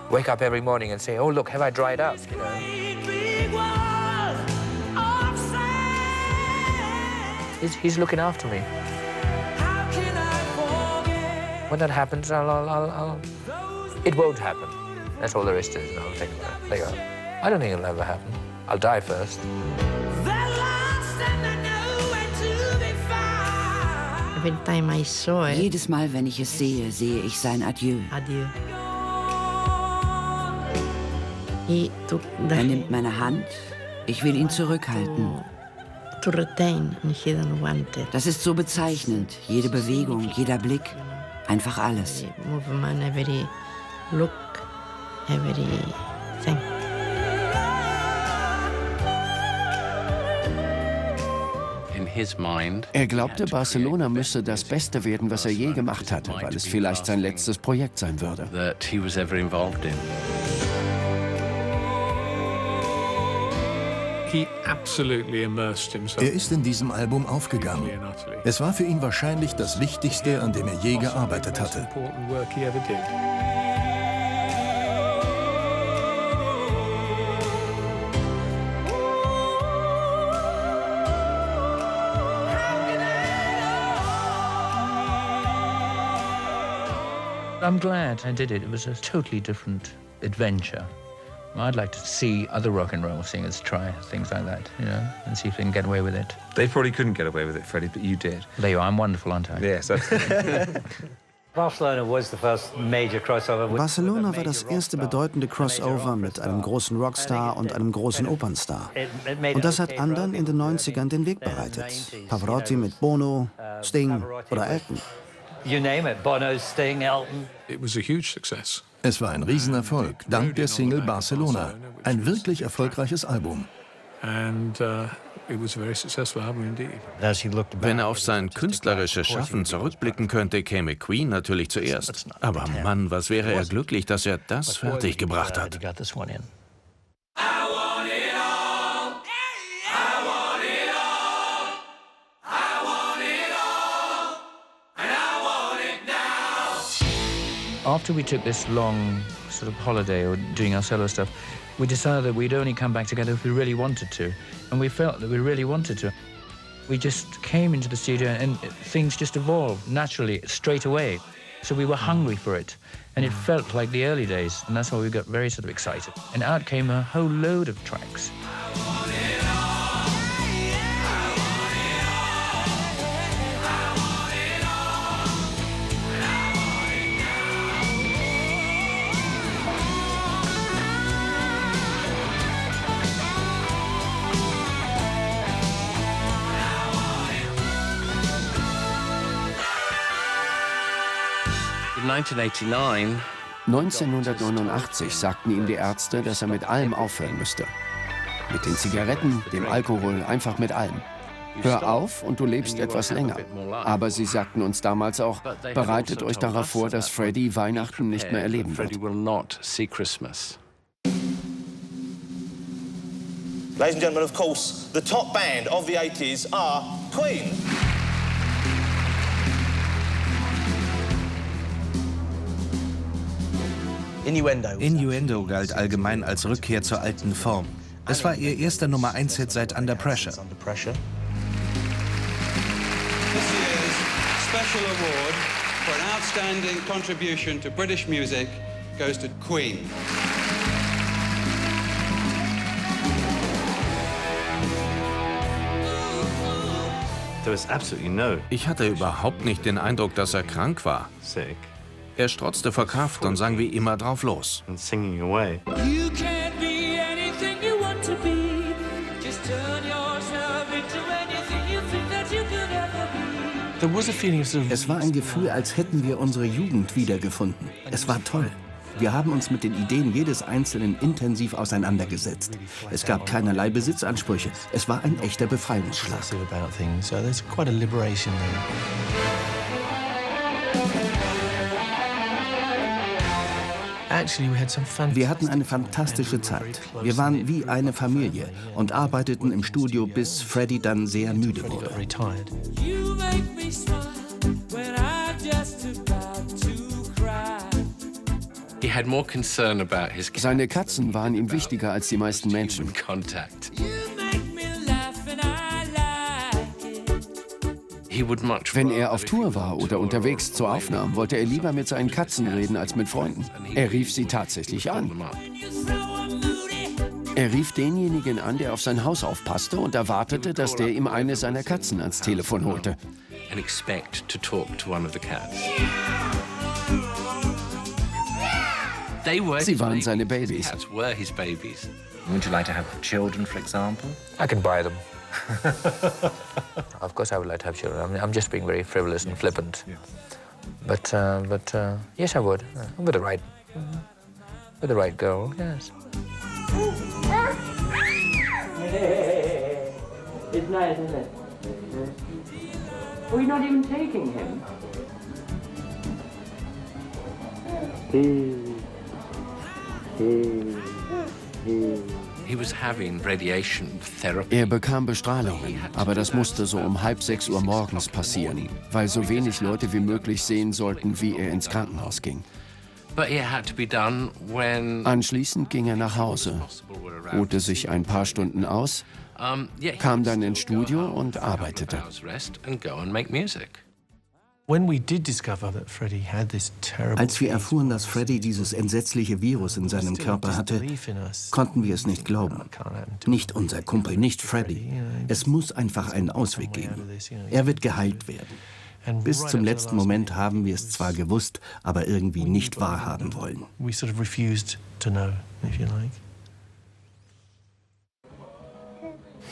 wake up every morning and say, oh, look, have I dried up? You know? He's looking after me. When that happens, it won't happen. That's all there is to it. I'll think about it. I don't think it'll ever happen. I'll die first. Jedes Mal, wenn ich es sehe, sehe ich sein Adieu. Er nimmt meine Hand, ich will ihn zurückhalten. Das ist so bezeichnend, jede Bewegung, jeder Blick, einfach alles. Every look, everything. Er glaubte, Barcelona müsse das Beste werden, was er je gemacht hatte, weil es vielleicht sein letztes Projekt sein würde. Er ist in diesem Album aufgegangen. Es war für ihn wahrscheinlich das Wichtigste, an dem er je gearbeitet hatte. I'm glad I did it. It was a totally different adventure. I'd like to see other rock and roll singers try things like that, you know, and see if they can get away with it. They probably couldn't get away with it, Freddie, but you did. There you are. I'm wonderful, aren't I? Yes, absolutely. Barcelona war das erste bedeutende Crossover mit einem großen Rockstar und einem großen Opernstar. Und das hat anderen in den 90ern den Weg bereitet. Pavarotti mit Bono, Sting oder Elton. Es war ein Riesenerfolg, dank der Single Barcelona. Ein wirklich erfolgreiches Album. Wenn er auf sein künstlerisches Schaffen zurückblicken könnte, käme Queen natürlich zuerst. Aber Mann, was wäre er glücklich, dass er das fertiggebracht hat. After we took this long sort of holiday or doing our solo stuff, we decided that we'd only come back together if we really wanted to. And we felt that we really wanted to. We just came into the studio and things just evolved naturally, straight away. So we were hungry for it. And it felt like the early days. And that's why we got very sort of excited. And out came a whole load of tracks. In 1989 sagten ihm die Ärzte, dass er mit allem aufhören müsste. Mit den Zigaretten, dem Alkohol, einfach mit allem. Hör auf und du lebst etwas länger. Aber sie sagten uns damals auch, bereitet euch darauf vor, dass Freddie Weihnachten nicht mehr erleben wird. Ladies and gentlemen, of course, the top band of the 80s are Queen. Innuendo galt allgemein als Rückkehr zur alten Form. Es war ihr erster Nummer-1-Hit seit Under Pressure. This year's special award for an outstanding contribution to British music goes to Queen. Ich hatte überhaupt nicht den Eindruck, dass er krank war. Er strotzte vor Kraft und sang wie immer drauf los. You can be anything you want to be. Just turn yourself into anything you think that you could ever be. Es war ein Gefühl, als hätten wir unsere Jugend wiedergefunden. Es war toll. Wir haben uns mit den Ideen jedes Einzelnen intensiv auseinandergesetzt. Es gab keinerlei Besitzansprüche. Es war ein echter Befreiungsschlag. Wir hatten eine fantastische Zeit. Wir waren wie eine Familie und arbeiteten im Studio, bis Freddie dann sehr müde wurde. You make me smile when I'm just about to cry. Seine Katzen waren ihm wichtiger als die meisten Menschen. You make me laugh and I like it. Wenn er auf Tour war oder unterwegs zu Aufnahmen, wollte er lieber mit seinen Katzen reden als mit Freunden. Er rief sie tatsächlich an. Er rief denjenigen an, der auf sein Haus aufpasste und erwartete, dass der ihm eine seiner Katzen ans Telefon holte. Sie waren seine Babys. Would you like to have children, for example? I can buy them. Of course, I would like to have children. I'm just being very frivolous and flippant. But yes, I would. With the right girl, yes. It's nice, isn't it? We're not even taking him. Er bekam Bestrahlungen, aber das musste so um 5:30 Uhr morgens passieren, weil so wenig Leute wie möglich sehen sollten, wie er ins Krankenhaus ging. Anschließend ging er nach Hause, ruhte sich ein paar Stunden aus, kam dann ins Studio und arbeitete. Als wir erfuhren, dass Freddie dieses entsetzliche Virus in seinem Körper hatte, konnten wir es nicht glauben. Nicht unser Kumpel, nicht Freddie. Es muss einfach einen Ausweg geben. Er wird geheilt werden. Bis zum letzten Moment haben wir es zwar gewusst, aber irgendwie nicht wahrhaben wollen. We sort of refused to know, if you like.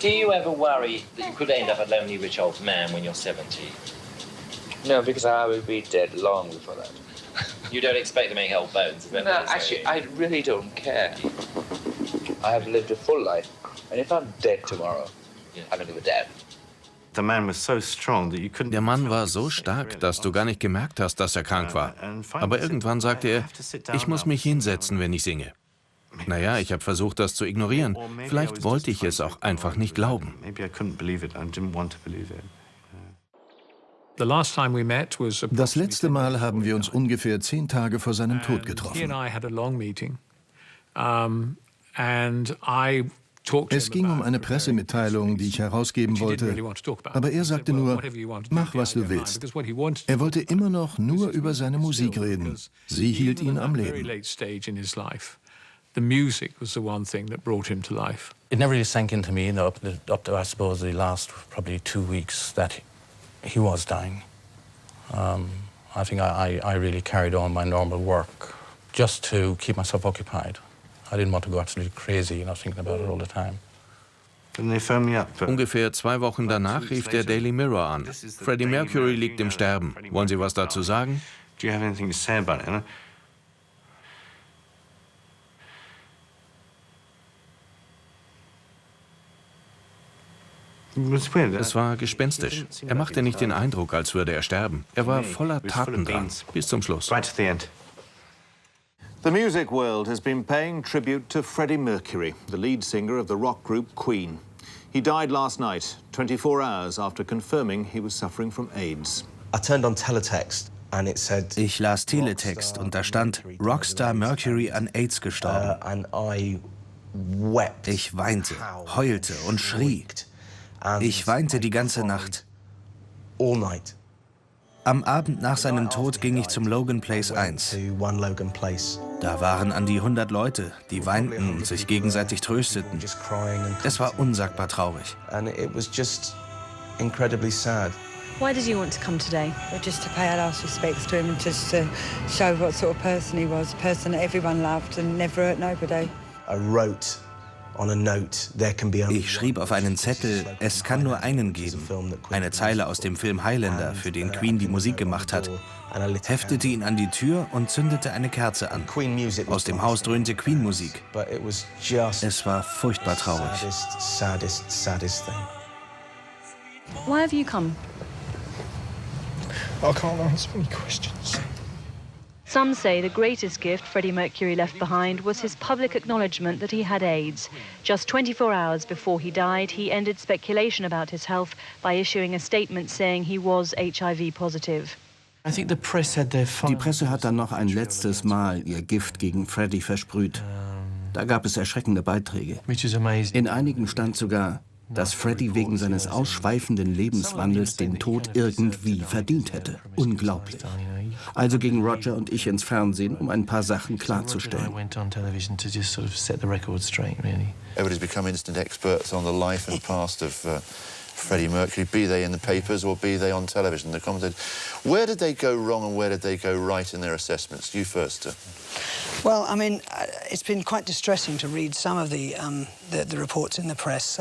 Do you ever worry that you could end up a lonely rich old man when you're 70? No, because I will be dead long before that. You don't expect to make old bones? No, actually, I really don't care. I have lived a full life, and if I'm dead tomorrow, I don't give a damn. Der Mann war so stark, dass du gar nicht gemerkt hast, dass er krank war. Aber irgendwann sagte er, ich muss mich hinsetzen, wenn ich singe. Naja, ich habe versucht, das zu ignorieren. Vielleicht wollte ich es auch einfach nicht glauben. Das letzte Mal haben wir uns ungefähr 10 Tage vor seinem Tod getroffen. Es ging um eine Pressemitteilung, die ich herausgeben wollte, aber er sagte nur, mach, was du willst. Er wollte immer noch nur über seine Musik reden. Sie hielt ihn am Leben. The music was the one thing that brought him to life. It never really sank into me, up to, I suppose, the last probably 2 weeks that he was dying. I think I really carried on my normal work just to keep myself occupied. I didn't want to go absolutely crazy, thinking about it all the time. Ungefähr 2 Wochen danach rief der Daily Mirror an. Freddie Mercury liegt im Sterben. Wollen Sie was dazu sagen? Do you have anything to say about it? Es war gespenstisch. Er machte nicht den Eindruck, als würde er sterben. Er war voller Tatendrang bis zum Schluss. The music world has been paying tribute to Freddie Mercury, the lead singer of the rock group Queen. He died last night, 24 hours after confirming he was suffering from AIDS. I turned on teletext. Ich las Teletext und da stand, Rockstar Mercury an AIDS gestorben. Ich weinte, heulte und schrie. Ich weinte die ganze Nacht. Am Abend nach seinem Tod ging ich zum Logan Place 1. Da waren an die 100 Leute, die weinten und sich gegenseitig trösteten. Es war unsagbar traurig. Why did you want to come today? Well, just to pay our last respects to him and just to show what sort of person he was, a person that everyone loved and never hurt nobody. Ich schrieb auf einen Zettel, es kann nur einen geben. Eine Zeile aus dem Film Highlander, für den Queen die Musik gemacht hat. Heftete ihn an die Tür und zündete eine Kerze an. Aus dem Haus dröhnte Queen-Musik. Es war furchtbar traurig. Why have you come? I can't answer any questions. Some say the greatest gift Freddie Mercury left behind was his public acknowledgement that he had AIDS. Just 24 hours before he died, he ended speculation about his health by issuing a statement saying he was HIV positive. Die Presse hat dann noch ein letztes Mal ihr Gift gegen Freddie versprüht. Da gab es erschreckende Beiträge. In einigen stand sogar, dass Freddie wegen seines ausschweifenden Lebenswandels den Tod irgendwie verdient hätte. Unglaublich. Also gingen Roger und ich ins Fernsehen, um ein paar Sachen klarzustellen. Everybody's become instant experts on the life and past of Freddie Mercury, be they in the papers or be they on television. The commentators. Where did they go wrong and where did they go right in their assessments? You first. Well, I mean, it's been quite distressing to read some of the reports in the press.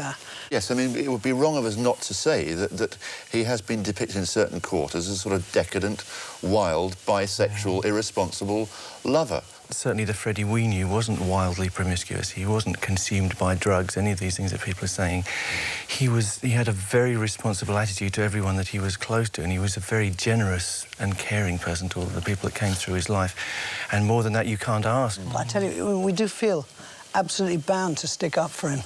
Yes, I mean, it would be wrong of us not to say that he has been depicted in certain quarters as a sort of decadent, wild, bisexual, irresponsible lover. Certainly the Freddie we knew wasn't wildly promiscuous. He wasn't consumed by drugs, any of these things that people are saying. He had a very responsible attitude to everyone that he was close to, and he was a very generous and caring person to all the people that came through his life. And more than that, you can't ask. I tell you, we do feel absolutely bound to stick up for him,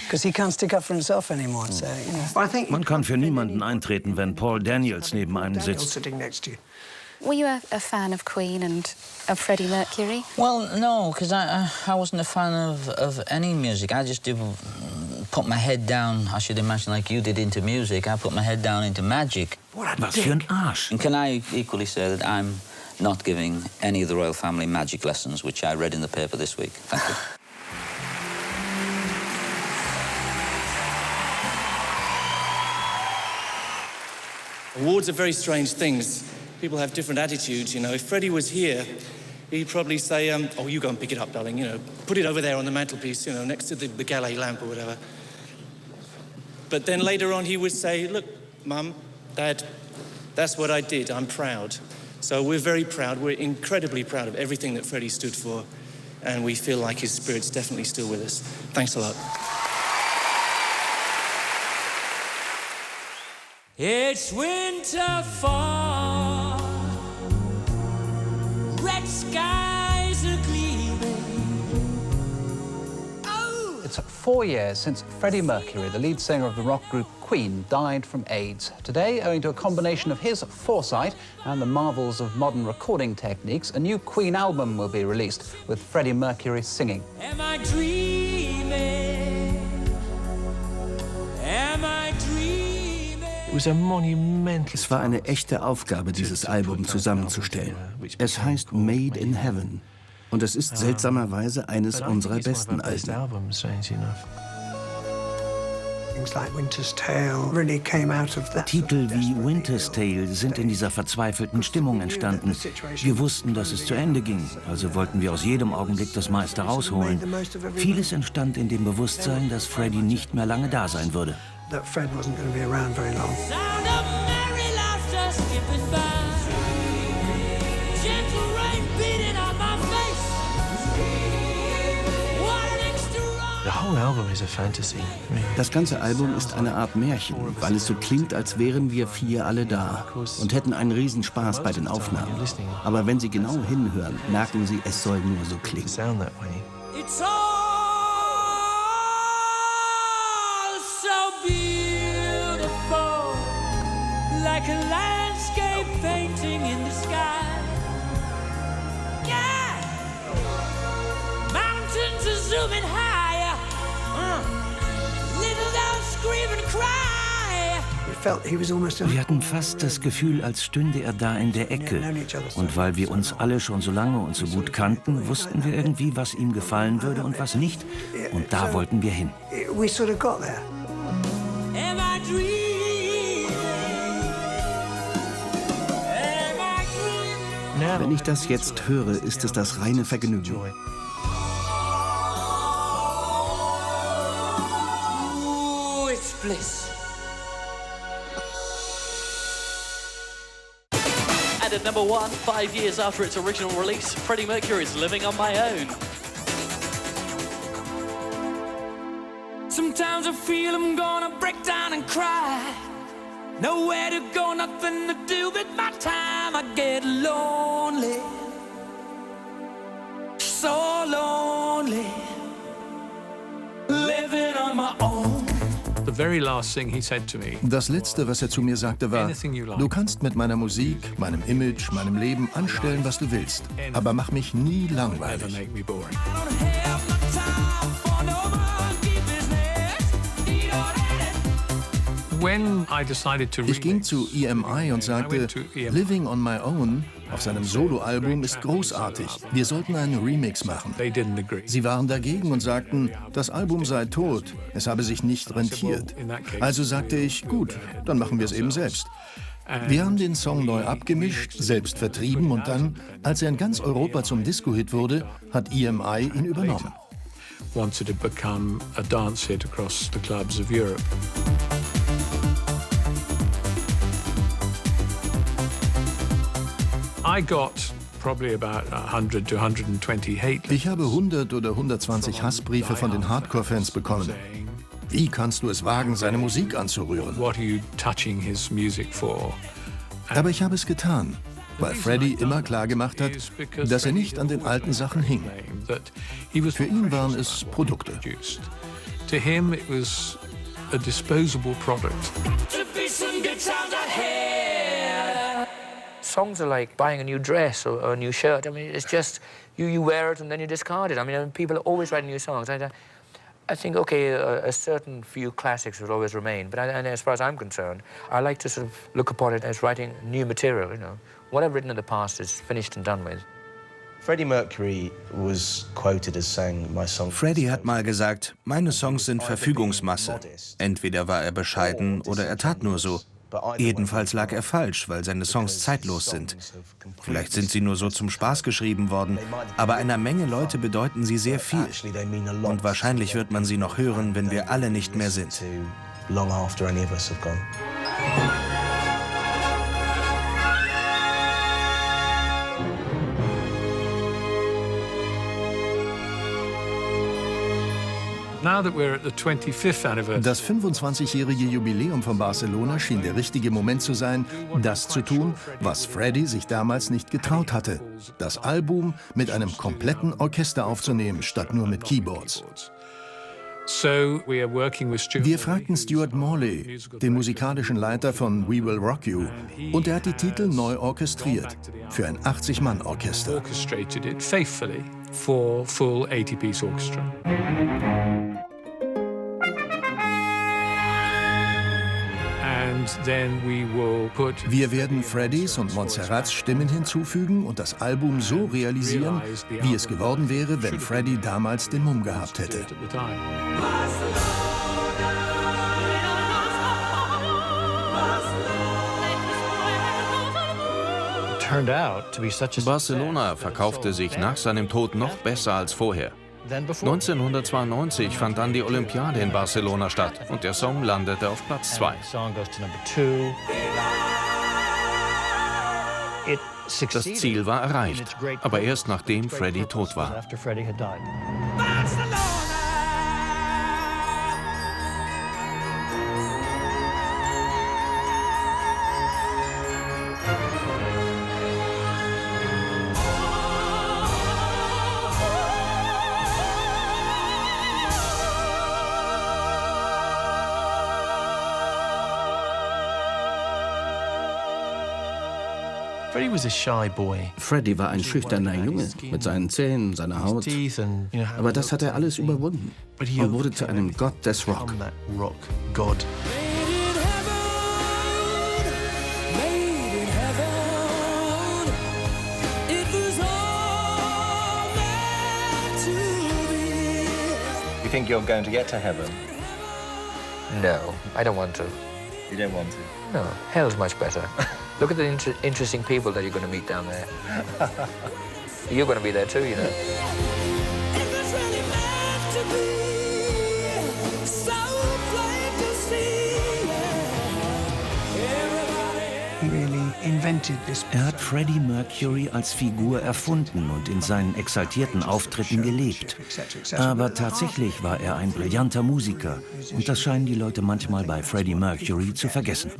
because he can't stick up for himself anymore. So, you know. I think Man kann für niemanden eintreten, wenn Paul Daniels neben einem sitzt. sitting next to you. Were you a fan of Queen and of Freddie Mercury? Well, no, because I wasn't a fan of any music. I just put my head down, I should imagine, like you did into music. I put my head down into magic. Was für ein Arsch. And can I equally say that I'm not giving any of the royal family magic lessons, which I read in the paper this week. Thank you. Awards are very strange things. People have different attitudes, you know. If Freddie was here, he'd probably say, oh, you go and pick it up, darling, you know. Put it over there on the mantelpiece, you know, next to the galley lamp or whatever. But then later on he would say, look, Mum, Dad, that's what I did, I'm proud. So we're very proud, we're incredibly proud of everything that Freddie stood for, and we feel like his spirit's definitely still with us. Thanks a lot. It's winter fall, red skies are gleaming. Oh! It's 4 years since Freddie Mercury, the lead singer of the rock group Queen, died from AIDS. Today, owing to a combination of his foresight and the marvels of modern recording techniques, a new Queen album will be released with Freddie Mercury singing. Am I dreaming? Am I dreaming? Es war eine echte Aufgabe, dieses Album zusammenzustellen. Es heißt Made in Heaven. Und es ist seltsamerweise eines unserer besten Alben. Titel wie Winter's Tale sind in dieser verzweifelten Stimmung entstanden. Wir wussten, dass es zu Ende ging, also wollten wir aus jedem Augenblick das meiste rausholen. Vieles entstand in dem Bewusstsein, dass Freddie nicht mehr lange da sein würde. That Fred wasn't going to be around very long. Sound of merry laughter skipping by. Gentle rain beating on my face. What an extra ride. The whole album is a fantasy. Das ganze Album ist eine Art Märchen, weil es so klingt, als wären wir 4 alle da und hätten einen Riesenspaß bei den Aufnahmen. Aber wenn Sie genau hinhören, merken Sie, es soll nur so klingen. It's all so beautiful, like a landscape painting in the sky. Yeah, mountains are zooming higher. Little dogs scream and cry. Wir hatten fast das Gefühl, als stünde er da in der Ecke. Und weil wir uns alle schon so lange und so gut kannten, wussten wir irgendwie, was ihm gefallen würde und was nicht. Und da wollten wir hin. We sort of got there. Am I dreaming? Wenn ich das jetzt höre, ist es das reine Vergnügen. Ooh, it's bliss. And at number 1, 5 years after its original release, Freddie Mercury's Living on My Own. Sometimes I feel I'm gonna break down and cry. Nowhere to go, nothing to do with my time. I get lonely, so lonely, living on my own. The very last thing he said to me. Das Letzte, was er zu mir sagte, war: Du kannst mit meiner Musik, meinem Image, meinem Leben anstellen, was du willst. Aber mach mich nie langweilig. Ich ging zu EMI und sagte, Living on My Own auf seinem Soloalbum ist großartig. Wir sollten einen Remix machen. Sie waren dagegen und sagten, das Album sei tot, es habe sich nicht rentiert. Also sagte ich, gut, dann machen wir es eben selbst. Wir haben den Song neu abgemischt, selbst vertrieben und dann, als er in ganz Europa zum Disco-Hit wurde, hat EMI ihn übernommen. Wanted to become a dance hit across the clubs of Europe. I got probably about 100 to 120 hate letters. Ich habe 100 oder 120 Hassbriefe von den Hardcore-Fans bekommen. Wie kannst du es wagen, seine Musik anzurühren? What are you touching his music for? Aber ich habe es getan, weil Freddie immer klar gemacht hat, dass er nicht an den alten Sachen hing. Für ihn waren es Produkte. To him it was a disposable product. Songs are like buying a new dress or a new shirt. I mean, it's just, you wear it and then you discard it. I mean, people are always writing new songs. I think, okay, a certain few classics will always remain. But and as far as I'm concerned, I like to sort of look upon it as writing new material, you know. Whatever written in the past is finished and done with. Freddie Mercury was quoted as saying, my song. Freddie hat mal gesagt, meine Songs sind Verfügungsmasse. Entweder war er bescheiden oder er tat nur so. Jedenfalls lag er falsch, weil seine Songs zeitlos sind. Vielleicht sind sie nur so zum Spaß geschrieben worden, aber einer Menge Leute bedeuten sie sehr viel. Und wahrscheinlich wird man sie noch hören, wenn wir alle nicht mehr sind. Das 25-jährige Jubiläum von Barcelona schien der richtige Moment zu sein, das zu tun, was Freddie sich damals nicht getraut hatte: das Album mit einem kompletten Orchester aufzunehmen, statt nur mit Keyboards. Wir fragten Stuart Morley, den musikalischen Leiter von We Will Rock You, und er hat die Titel neu orchestriert für ein 80-Mann-Orchester. Wir werden Freddys und Montserrats Stimmen hinzufügen und das Album so realisieren, wie es geworden wäre, wenn Freddie damals den Mumm gehabt hätte. Barcelona verkaufte sich nach seinem Tod noch besser als vorher. 1992 fand dann die Olympiade in Barcelona statt und der Song landete auf Platz 2. Das Ziel war erreicht, aber erst nachdem Freddie tot war. Freddie war ein schüchterner Junge mit seinen Zähnen, seiner Haut. Aber das hat er alles überwunden und wurde zu einem Gott des Rock. You think you're going to get to heaven? No, I don't want to. You don't want to? No, hell's much better. Look at the interesting people that you're going to meet down there. You're going to be there too, you know. Er hat Freddie Mercury als Figur erfunden und in seinen exaltierten Auftritten gelebt. Aber tatsächlich war er ein brillanter Musiker. Und das scheinen die Leute manchmal bei Freddie Mercury zu vergessen.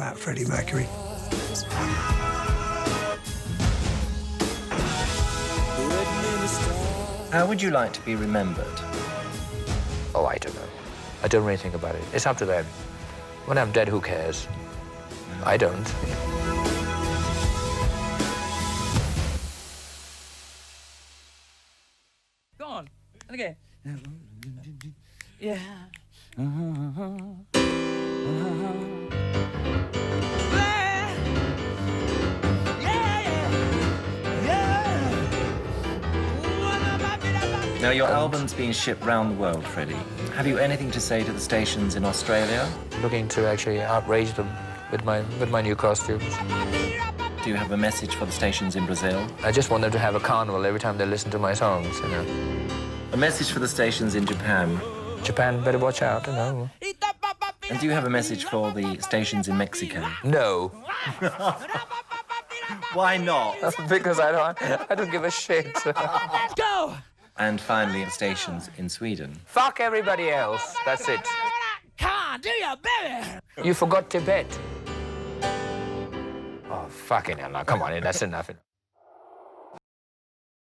How would you like to be remembered? Oh, I don't know. I don't really think about it. It's up to them. When I'm dead, who cares? I don't. Go on. And again. Yeah. Now, your album's been shipped round the world, Freddie. Have you anything to say to the stations in Australia? Looking to actually outrage them with my new costumes. Do you have a message for the stations in Brazil? I just want them to have a carnival every time they listen to my songs, you know. A message for the stations in Japan? Japan, better watch out, you know. And do you have a message for the stations in Mexico? No. Why not? Because I don't give a shit. Go! And finally, the stations in Sweden. Fuck everybody else. That's it. Come on, do your baby! You forgot Tibet. Oh, fucking hell, now, come on, that's enough.